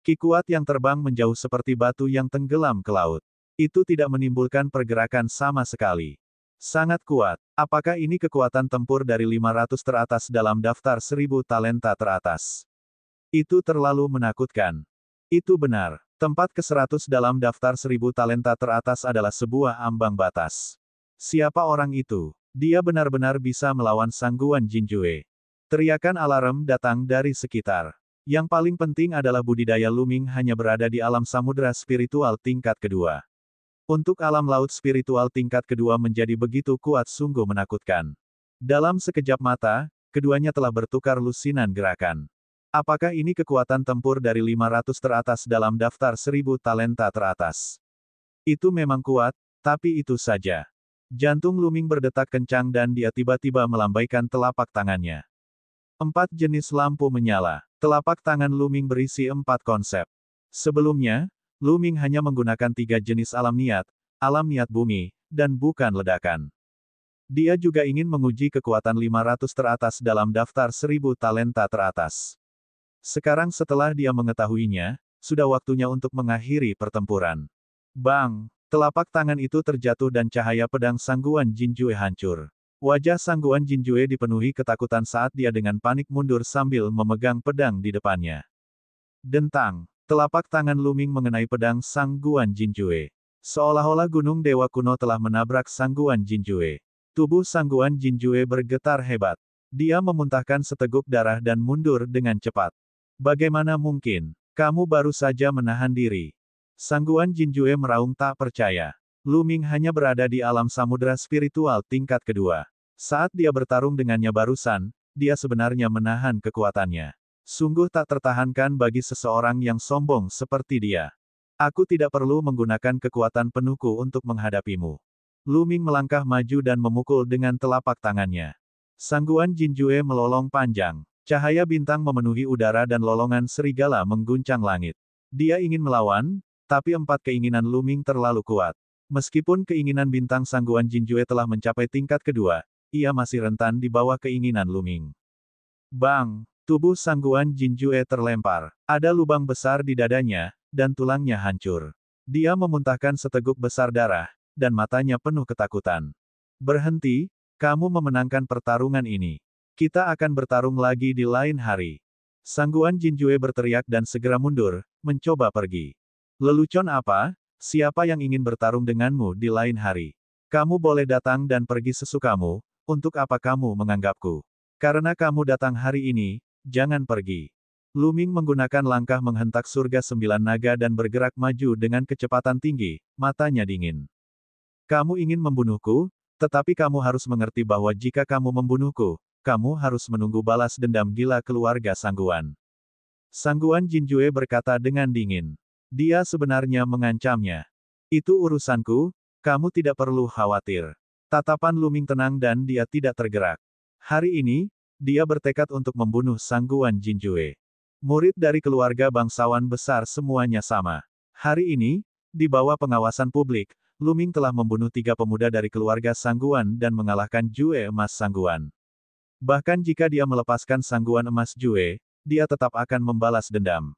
Ki kuat yang terbang menjauh seperti batu yang tenggelam ke laut. Itu tidak menimbulkan pergerakan sama sekali. Sangat kuat. Apakah ini kekuatan tempur dari 500 teratas dalam daftar 1000 talenta teratas? Itu terlalu menakutkan. Itu benar. Tempat ke-100 dalam daftar 1000 talenta teratas adalah sebuah ambang batas. Siapa orang itu? Dia benar-benar bisa melawan Sangguan Jinjue. Teriakan alarm datang dari sekitar. Yang paling penting adalah budidaya Lu Ming hanya berada di alam samudera spiritual tingkat kedua. Untuk alam laut spiritual tingkat kedua menjadi begitu kuat sungguh menakutkan. Dalam sekejap mata, keduanya telah bertukar lusinan gerakan. Apakah ini kekuatan tempur dari 500 teratas dalam daftar 1000 talenta teratas? Itu memang kuat, tapi itu saja. Jantung Lu Ming berdetak kencang dan dia tiba-tiba melambaikan telapak tangannya. 4 jenis lampu menyala. Telapak tangan Lu Ming berisi 4 konsep. Sebelumnya, Lu Ming hanya menggunakan 3 jenis alam niat bumi, dan bukan ledakan. Dia juga ingin menguji kekuatan 500 teratas dalam daftar 1000 talenta teratas. Sekarang setelah dia mengetahuinya, sudah waktunya untuk mengakhiri pertempuran. Bang! Telapak tangan itu terjatuh dan cahaya pedang Sangguan Jinjue hancur. Wajah Sangguan Jinjue dipenuhi ketakutan saat dia dengan panik mundur sambil memegang pedang di depannya. Dentang! Telapak tangan Lu Ming mengenai pedang Sangguan Jinjue. Seolah-olah gunung dewa kuno telah menabrak Sangguan Jinjue. Tubuh Sangguan Jinjue bergetar hebat. Dia memuntahkan seteguk darah dan mundur dengan cepat. Bagaimana mungkin? Kamu baru saja menahan diri. Sangguan Jinjue meraung tak percaya. Lu Ming hanya berada di alam samudera spiritual tingkat kedua. Saat dia bertarung dengannya barusan, dia sebenarnya menahan kekuatannya. Sungguh tak tertahankan bagi seseorang yang sombong seperti dia. Aku tidak perlu menggunakan kekuatan penuhku untuk menghadapimu. Lu Ming melangkah maju dan memukul dengan telapak tangannya. Sangguan Jinjue melolong panjang. Cahaya bintang memenuhi udara dan lolongan serigala mengguncang langit. Dia ingin melawan, tapi 4 keinginan Lu Ming terlalu kuat. Meskipun keinginan bintang Sangguan Jinjue telah mencapai tingkat kedua, ia masih rentan di bawah keinginan Lu Ming. Bang! Tubuh Sangguan Jinjue terlempar. Ada lubang besar di dadanya, dan tulangnya hancur. Dia memuntahkan seteguk besar darah, dan matanya penuh ketakutan. Berhenti, kamu memenangkan pertarungan ini. Kita akan bertarung lagi di lain hari. Sangguan Jinjue berteriak dan segera mundur, mencoba pergi. Lelucon apa? Siapa yang ingin bertarung denganmu di lain hari? Kamu boleh datang dan pergi sesukamu, untuk apa kamu menganggapku? Karena kamu datang hari ini, jangan pergi. Lu Ming menggunakan langkah menghentak surga 9 naga dan bergerak maju dengan kecepatan tinggi, matanya dingin. Kamu ingin membunuhku, tetapi kamu harus mengerti bahwa jika kamu membunuhku, kamu harus menunggu balas dendam gila keluarga Sangguan. Sangguan Jinjue berkata dengan dingin. Dia sebenarnya mengancamnya. Itu urusanku, kamu tidak perlu khawatir. Tatapan Lu Ming tenang dan dia tidak tergerak. Hari ini, dia bertekad untuk membunuh Sangguan Jinjue. Murid dari keluarga bangsawan besar semuanya sama. Hari ini, di bawah pengawasan publik, Lu Ming telah membunuh 3 pemuda dari keluarga Sangguan dan mengalahkan Jue Emas Sangguan. Bahkan jika dia melepaskan Sangguan Emas Jue, dia tetap akan membalas dendam.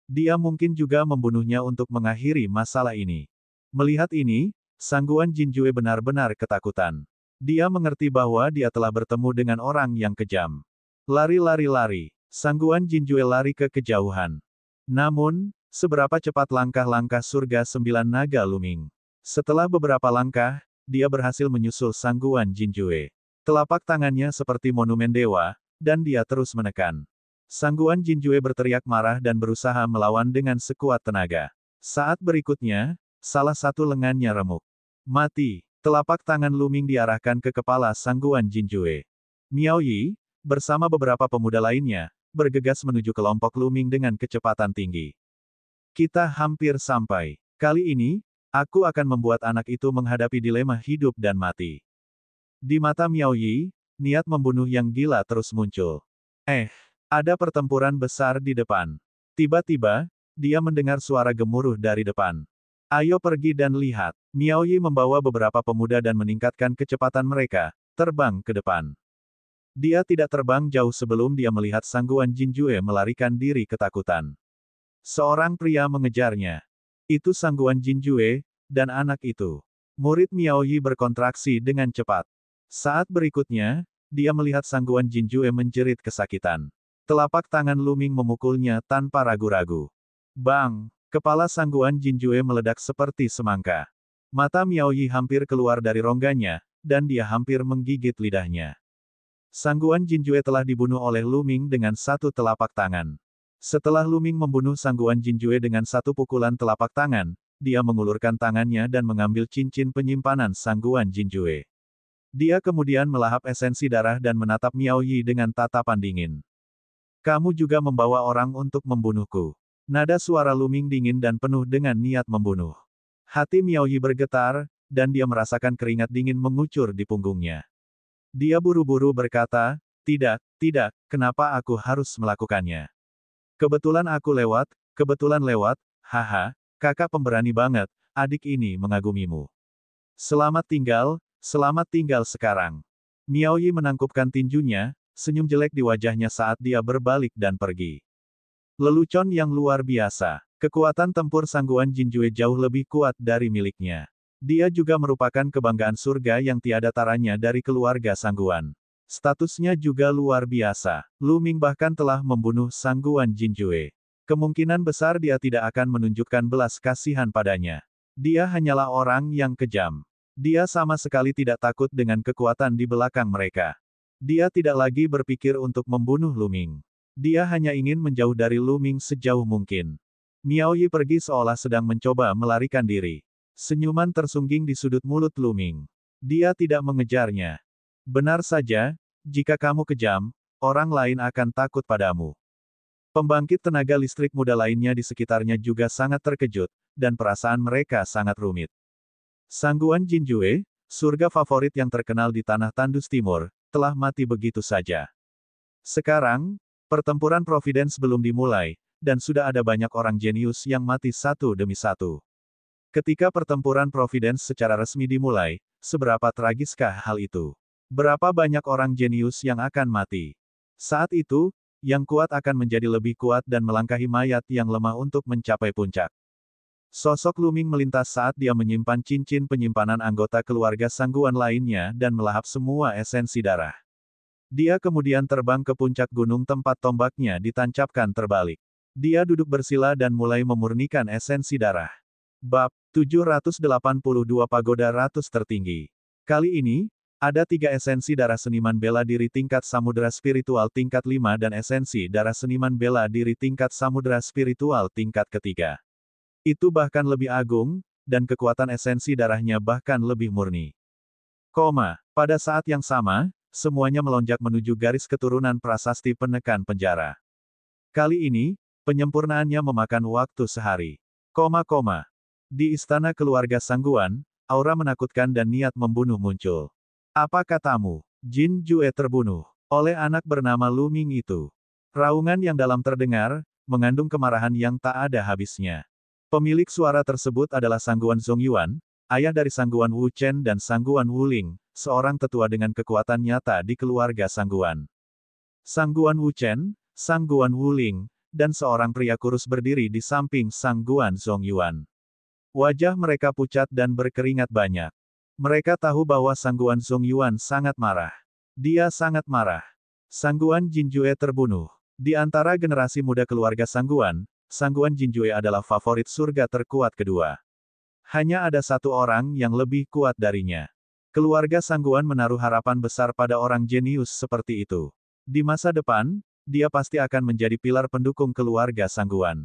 Dia mungkin juga membunuhnya untuk mengakhiri masalah ini. Melihat ini, Sangguan Jinjue benar-benar ketakutan. Dia mengerti bahwa dia telah bertemu dengan orang yang kejam. Lari-lari-lari. Sangguan Jinjue lari ke kejauhan. Namun, seberapa cepat langkah-langkah surga sembilan naga Luming. Setelah beberapa langkah, dia berhasil menyusul Sangguan Jinjue. Telapak tangannya seperti monumen dewa, dan dia terus menekan. Sangguan Jinjue berteriak marah dan berusaha melawan dengan sekuat tenaga. Saat berikutnya, salah satu lengannya remuk. Mati. Telapak tangan Luming diarahkan ke kepala Sangguan Jinjue. Miao Yi, bersama beberapa pemuda lainnya, bergegas menuju kelompok Luming dengan kecepatan tinggi. Kita hampir sampai. Kali ini, aku akan membuat anak itu menghadapi dilema hidup dan mati. Di mata Miao Yi, niat membunuh yang gila terus muncul. Ada pertempuran besar di depan. Tiba-tiba, dia mendengar suara gemuruh dari depan. Ayo pergi dan lihat. Miao Yi membawa beberapa pemuda dan meningkatkan kecepatan mereka, terbang ke depan. Dia tidak terbang jauh sebelum dia melihat Sangguan Jinjue melarikan diri ketakutan. Seorang pria mengejarnya. Itu Sangguan Jinjue, dan anak itu. Murid Miao Yi berkontraksi dengan cepat. Saat berikutnya, dia melihat Sangguan Jinjue menjerit kesakitan. Telapak tangan Luming memukulnya tanpa ragu-ragu. Bang! Kepala Sangguan Jinjue meledak seperti semangka. Mata Miao Yi hampir keluar dari rongganya, dan dia hampir menggigit lidahnya. Sangguan Jinjue telah dibunuh oleh Luming dengan satu telapak tangan. Setelah Luming membunuh Sangguan Jinjue dengan satu pukulan telapak tangan, dia mengulurkan tangannya dan mengambil cincin penyimpanan Sangguan Jinjue. Dia kemudian melahap esensi darah dan menatap Miao Yi dengan tatapan dingin. Kamu juga membawa orang untuk membunuhku. Nada suara Luming dingin dan penuh dengan niat membunuh. Hati Miao Yi bergetar, dan dia merasakan keringat dingin mengucur di punggungnya. Dia buru-buru berkata, tidak, kenapa aku harus melakukannya? Kebetulan lewat, haha, kakak pemberani banget, adik ini mengagumimu. Selamat tinggal sekarang. Miao Yi menangkupkan tinjunya, senyum jelek di wajahnya saat dia berbalik dan pergi. Lelucon yang luar biasa. Kekuatan tempur Sangguan Jinjue jauh lebih kuat dari miliknya. Dia juga merupakan kebanggaan surga yang tiada taranya dari keluarga Sangguan. Statusnya juga luar biasa. Luming bahkan telah membunuh Sangguan Jinjue. Kemungkinan besar dia tidak akan menunjukkan belas kasihan padanya. Dia hanyalah orang yang kejam. Dia sama sekali tidak takut dengan kekuatan di belakang mereka. Dia tidak lagi berpikir untuk membunuh Luming. Dia hanya ingin menjauh dari Luming sejauh mungkin. Miao Yi pergi seolah sedang mencoba melarikan diri. Senyuman tersungging di sudut mulut Luming. Dia tidak mengejarnya. Benar saja, jika kamu kejam, orang lain akan takut padamu. Pembangkit tenaga listrik muda lainnya di sekitarnya juga sangat terkejut, dan perasaan mereka sangat rumit. Sangguan Jinjue, surga favorit yang terkenal di tanah Tandus Timur, telah mati begitu saja. Sekarang, pertempuran Providence belum dimulai, dan sudah ada banyak orang jenius yang mati satu demi satu. Ketika pertempuran Providence secara resmi dimulai, seberapa tragiskah hal itu? Berapa banyak orang jenius yang akan mati? Saat itu, yang kuat akan menjadi lebih kuat dan melangkahi mayat yang lemah untuk mencapai puncak. Sosok Luming melintas saat dia menyimpan cincin penyimpanan anggota keluarga Sangguan lainnya dan melahap semua esensi darah. Dia kemudian terbang ke puncak gunung tempat tombaknya ditancapkan terbalik. Dia duduk bersila dan mulai memurnikan esensi darah. Bab 782 Pagoda Ratus Tertinggi. Kali ini, ada 3 esensi darah seniman bela diri tingkat samudera spiritual tingkat 5 dan esensi darah seniman bela diri tingkat samudera spiritual tingkat ketiga. Itu bahkan lebih agung, dan kekuatan esensi darahnya bahkan lebih murni. Pada saat yang sama, semuanya melonjak menuju garis keturunan prasasti penekan penjara. Kali ini, penyempurnaannya memakan waktu sehari. Di istana keluarga Sangguan, aura menakutkan dan niat membunuh muncul. Apa katamu? Jin Jue terbunuh oleh anak bernama Luming itu. Raungan yang dalam terdengar, mengandung kemarahan yang tak ada habisnya. Pemilik suara tersebut adalah Sangguan Zongyuan, ayah dari Sangguan Wu Chen dan Sangguan Wu Ling, seorang tetua dengan kekuatan nyata di keluarga Sangguan. Sangguan Wu Chen, Sangguan Wu Ling, dan seorang pria kurus berdiri di samping Sangguan Zongyuan. Wajah mereka pucat dan berkeringat banyak. Mereka tahu bahwa Sangguan Zongyuan sangat marah. Dia sangat marah. Sangguan Jinjue terbunuh. Di antara generasi muda keluarga Sangguan, Sangguan Jinjue adalah favorit surga terkuat kedua. Hanya ada satu orang yang lebih kuat darinya. Keluarga Sangguan menaruh harapan besar pada orang jenius seperti itu. Di masa depan, dia pasti akan menjadi pilar pendukung keluarga Sangguan.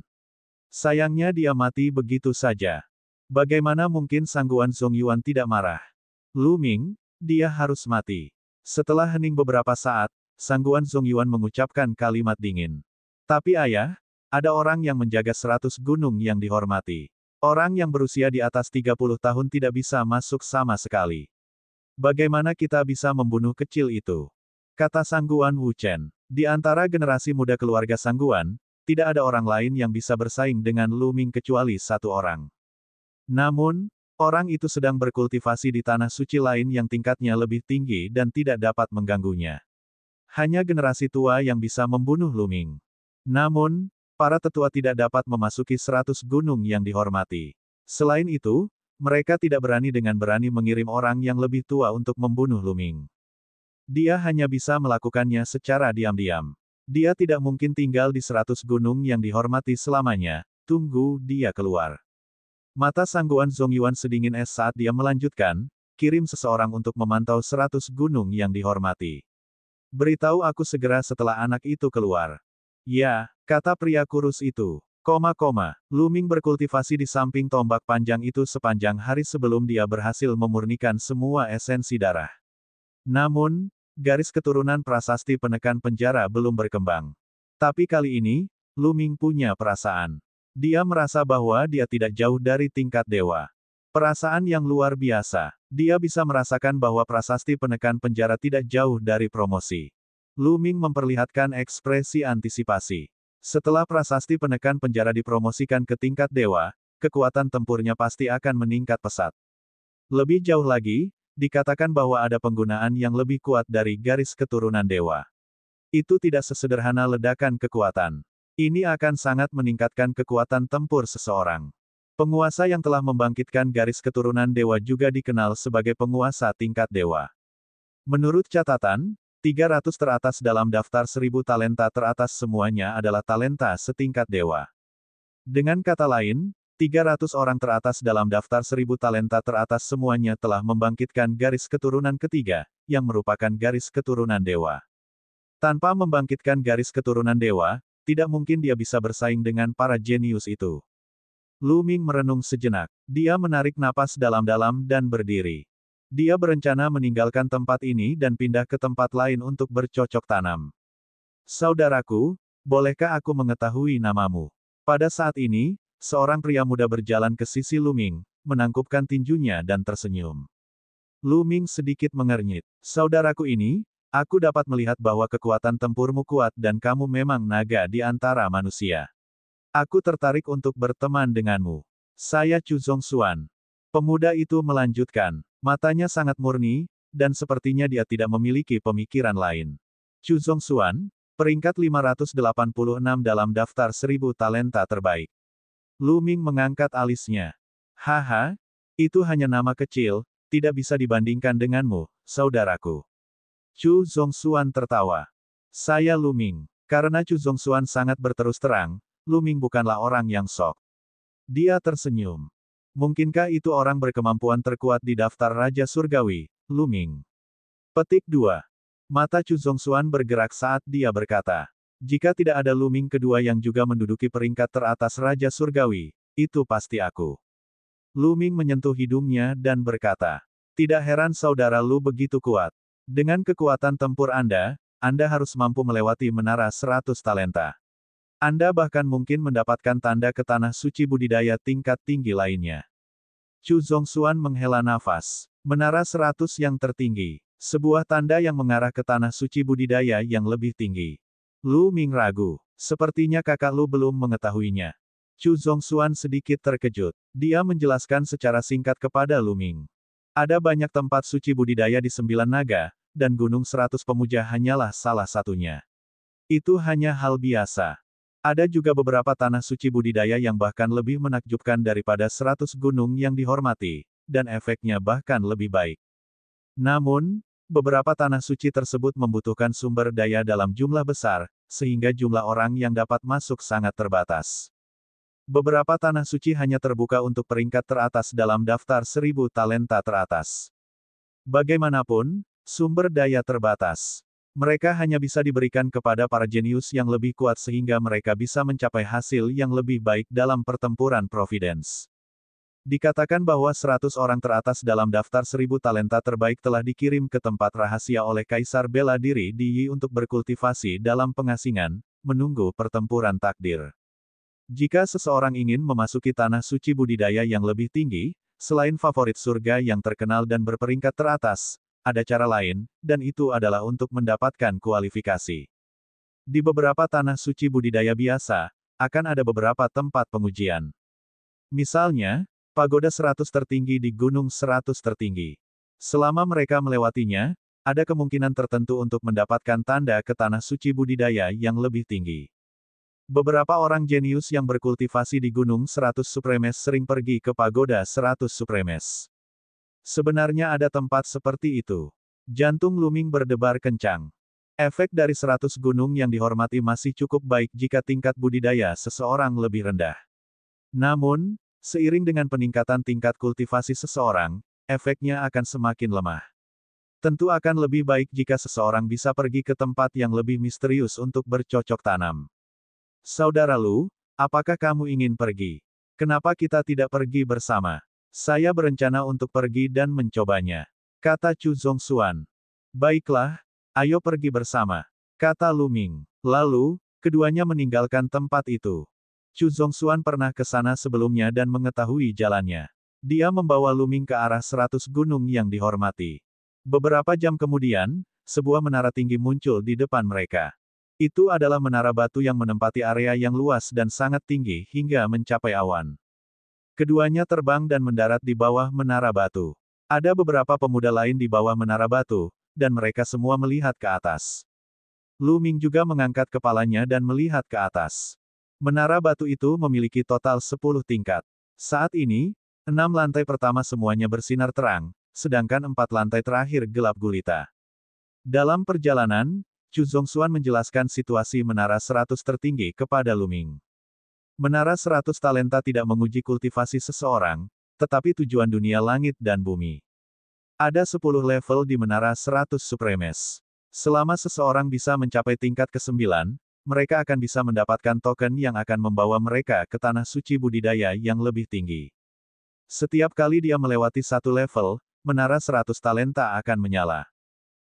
Sayangnya dia mati begitu saja. Bagaimana mungkin Sangguan Zongyuan tidak marah? Lu Ming, dia harus mati. Setelah hening beberapa saat, Sangguan Zongyuan mengucapkan kalimat dingin. Tapi ayah, ada orang yang menjaga 100 gunung yang dihormati. Orang yang berusia di atas 30 tahun tidak bisa masuk sama sekali. Bagaimana kita bisa membunuh kecil itu? Kata Sangguan Wuchen. Di antara generasi muda keluarga Sangguan, tidak ada orang lain yang bisa bersaing dengan Lu Ming kecuali satu orang. Namun, orang itu sedang berkultivasi di tanah suci lain yang tingkatnya lebih tinggi dan tidak dapat mengganggunya. Hanya generasi tua yang bisa membunuh Lu Ming. Namun, para tetua tidak dapat memasuki 100 gunung yang dihormati. Selain itu, mereka tidak berani dengan berani mengirim orang yang lebih tua untuk membunuh Lu Ming. Dia hanya bisa melakukannya secara diam-diam. Dia tidak mungkin tinggal di 100 gunung yang dihormati selamanya, tunggu dia keluar. Mata Sangguan Zongyuan sedingin es saat dia melanjutkan, kirim seseorang untuk memantau 100 gunung yang dihormati. Beritahu aku segera setelah anak itu keluar. Ya, kata pria kurus itu. Lu Ming berkultivasi di samping tombak panjang itu sepanjang hari sebelum dia berhasil memurnikan semua esensi darah. Namun, garis keturunan prasasti penekan penjara belum berkembang. Tapi kali ini, Lu Ming punya perasaan. Dia merasa bahwa dia tidak jauh dari tingkat dewa. Perasaan yang luar biasa. Dia bisa merasakan bahwa prasasti penekan penjara tidak jauh dari promosi. Lu Ming memperlihatkan ekspresi antisipasi. Setelah prasasti penekan penjara dipromosikan ke tingkat dewa, kekuatan tempurnya pasti akan meningkat pesat. Lebih jauh lagi, dikatakan bahwa ada penggunaan yang lebih kuat dari garis keturunan dewa. Itu tidak sesederhana ledakan kekuatan. Ini akan sangat meningkatkan kekuatan tempur seseorang. Penguasa yang telah membangkitkan garis keturunan dewa juga dikenal sebagai penguasa tingkat dewa. Menurut catatan, 300 teratas dalam daftar 1000 talenta teratas semuanya adalah talenta setingkat dewa. Dengan kata lain, 300 orang teratas dalam daftar 1000 talenta teratas semuanya telah membangkitkan garis keturunan ketiga, yang merupakan garis keturunan dewa. Tanpa membangkitkan garis keturunan dewa, tidak mungkin dia bisa bersaing dengan para jenius itu. Lu Ming merenung sejenak. Dia menarik napas dalam-dalam dan berdiri. Dia berencana meninggalkan tempat ini dan pindah ke tempat lain untuk bercocok tanam. Saudaraku, bolehkah aku mengetahui namamu? Pada saat ini, seorang pria muda berjalan ke sisi Lu Ming, menangkupkan tinjunya dan tersenyum. Lu Ming sedikit mengernyit. Saudaraku ini, aku dapat melihat bahwa kekuatan tempurmu kuat dan kamu memang naga di antara manusia. Aku tertarik untuk berteman denganmu. Saya Chu Zongxuan. Pemuda itu melanjutkan. Matanya sangat murni, dan sepertinya dia tidak memiliki pemikiran lain. Chu Zongxuan, peringkat 586 dalam daftar 1000 talenta terbaik. Lu Ming mengangkat alisnya. Haha, itu hanya nama kecil, tidak bisa dibandingkan denganmu, saudaraku. Chu Zongxuan tertawa. Saya Lu Ming. Karena Chu Zongxuan sangat berterus terang, Lu Ming bukanlah orang yang sok. Dia tersenyum. Mungkinkah itu orang berkemampuan terkuat di daftar Raja Surgawi, Lu Ming? Petik 2. Mata Chu Zongxuan bergerak saat dia berkata. Jika tidak ada Lu Ming kedua yang juga menduduki peringkat teratas Raja Surgawi, itu pasti aku. Lu Ming menyentuh hidungnya dan berkata. Tidak heran saudara Lu begitu kuat. Dengan kekuatan tempur Anda harus mampu melewati menara 100 talenta. Anda bahkan mungkin mendapatkan tanda ke tanah suci budidaya tingkat tinggi lainnya. Chu Zongxuan menghela nafas. Menara 100 yang tertinggi. Sebuah tanda yang mengarah ke tanah suci budidaya yang lebih tinggi. Lu Ming ragu. Sepertinya kakak Lu belum mengetahuinya. Chu Zongxuan sedikit terkejut. Dia menjelaskan secara singkat kepada Lu Ming. Ada banyak tempat suci budidaya di 9 naga, dan Gunung 100 Pemuja hanyalah salah satunya. Itu hanya hal biasa. Ada juga beberapa tanah suci budidaya yang bahkan lebih menakjubkan daripada 100 gunung yang dihormati, dan efeknya bahkan lebih baik. Namun, beberapa tanah suci tersebut membutuhkan sumber daya dalam jumlah besar, sehingga jumlah orang yang dapat masuk sangat terbatas. Beberapa tanah suci hanya terbuka untuk peringkat teratas dalam daftar 1000 talenta teratas. Bagaimanapun, sumber daya terbatas. Mereka hanya bisa diberikan kepada para jenius yang lebih kuat sehingga mereka bisa mencapai hasil yang lebih baik dalam pertempuran Providence. Dikatakan bahwa 100 orang teratas dalam daftar 1000 talenta terbaik telah dikirim ke tempat rahasia oleh Kaisar Bela Diri di Yi untuk berkultivasi dalam pengasingan, menunggu pertempuran takdir. Jika seseorang ingin memasuki tanah suci budidaya yang lebih tinggi, selain favorit surga yang terkenal dan berperingkat teratas, ada cara lain, dan itu adalah untuk mendapatkan kualifikasi. Di beberapa tanah suci budidaya biasa, akan ada beberapa tempat pengujian. Misalnya, pagoda 100 tertinggi di gunung 100 tertinggi. Selama mereka melewatinya, ada kemungkinan tertentu untuk mendapatkan tanda ke tanah suci budidaya yang lebih tinggi. Beberapa orang jenius yang berkultivasi di gunung 100 Supremes sering pergi ke pagoda 100 Supremes. Sebenarnya ada tempat seperti itu. Jantung Luming berdebar kencang. Efek dari 100 gunung yang dihormati masih cukup baik jika tingkat budidaya seseorang lebih rendah. Namun, seiring dengan peningkatan tingkat kultivasi seseorang, efeknya akan semakin lemah. Tentu akan lebih baik jika seseorang bisa pergi ke tempat yang lebih misterius untuk bercocok tanam. Saudara Lu, apakah kamu ingin pergi? Kenapa kita tidak pergi bersama? Saya berencana untuk pergi dan mencobanya, kata Chu Zongxuan. Baiklah, ayo pergi bersama, kata Lu Ming. Lalu, keduanya meninggalkan tempat itu. Chu Zongxuan pernah ke sana sebelumnya dan mengetahui jalannya. Dia membawa Lu Ming ke arah 100 gunung yang dihormati. Beberapa jam kemudian, sebuah menara tinggi muncul di depan mereka. Itu adalah menara batu yang menempati area yang luas dan sangat tinggi hingga mencapai awan. Keduanya terbang dan mendarat di bawah menara batu. Ada beberapa pemuda lain di bawah menara batu, dan mereka semua melihat ke atas. Lu Ming juga mengangkat kepalanya dan melihat ke atas. Menara batu itu memiliki total 10 tingkat. Saat ini, 6 lantai pertama semuanya bersinar terang, sedangkan 4 lantai terakhir gelap gulita. Dalam perjalanan, Chu Zongxuan menjelaskan situasi menara 100 tertinggi kepada Lu Ming. Menara 100 talenta tidak menguji kultivasi seseorang, tetapi tujuan dunia langit dan bumi. Ada 10 level di menara 100 Supremes. Selama seseorang bisa mencapai tingkat ke-9, mereka akan bisa mendapatkan token yang akan membawa mereka ke tanah suci budidaya yang lebih tinggi. Setiap kali dia melewati satu level, menara 100 talenta akan menyala.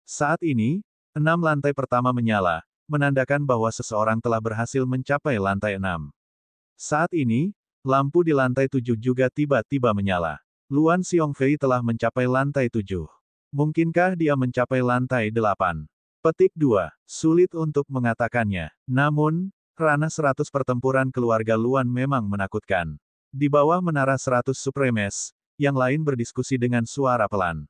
Saat ini, 6 lantai pertama menyala, menandakan bahwa seseorang telah berhasil mencapai lantai 6. Saat ini, lampu di lantai 7 juga tiba-tiba menyala. Luan Xiongfei telah mencapai lantai 7. Mungkinkah dia mencapai lantai 8? Petik 2. Sulit untuk mengatakannya. Namun, ranah 100 pertempuran keluarga Luan memang menakutkan. Di bawah menara 100 Supremes, yang lain berdiskusi dengan suara pelan.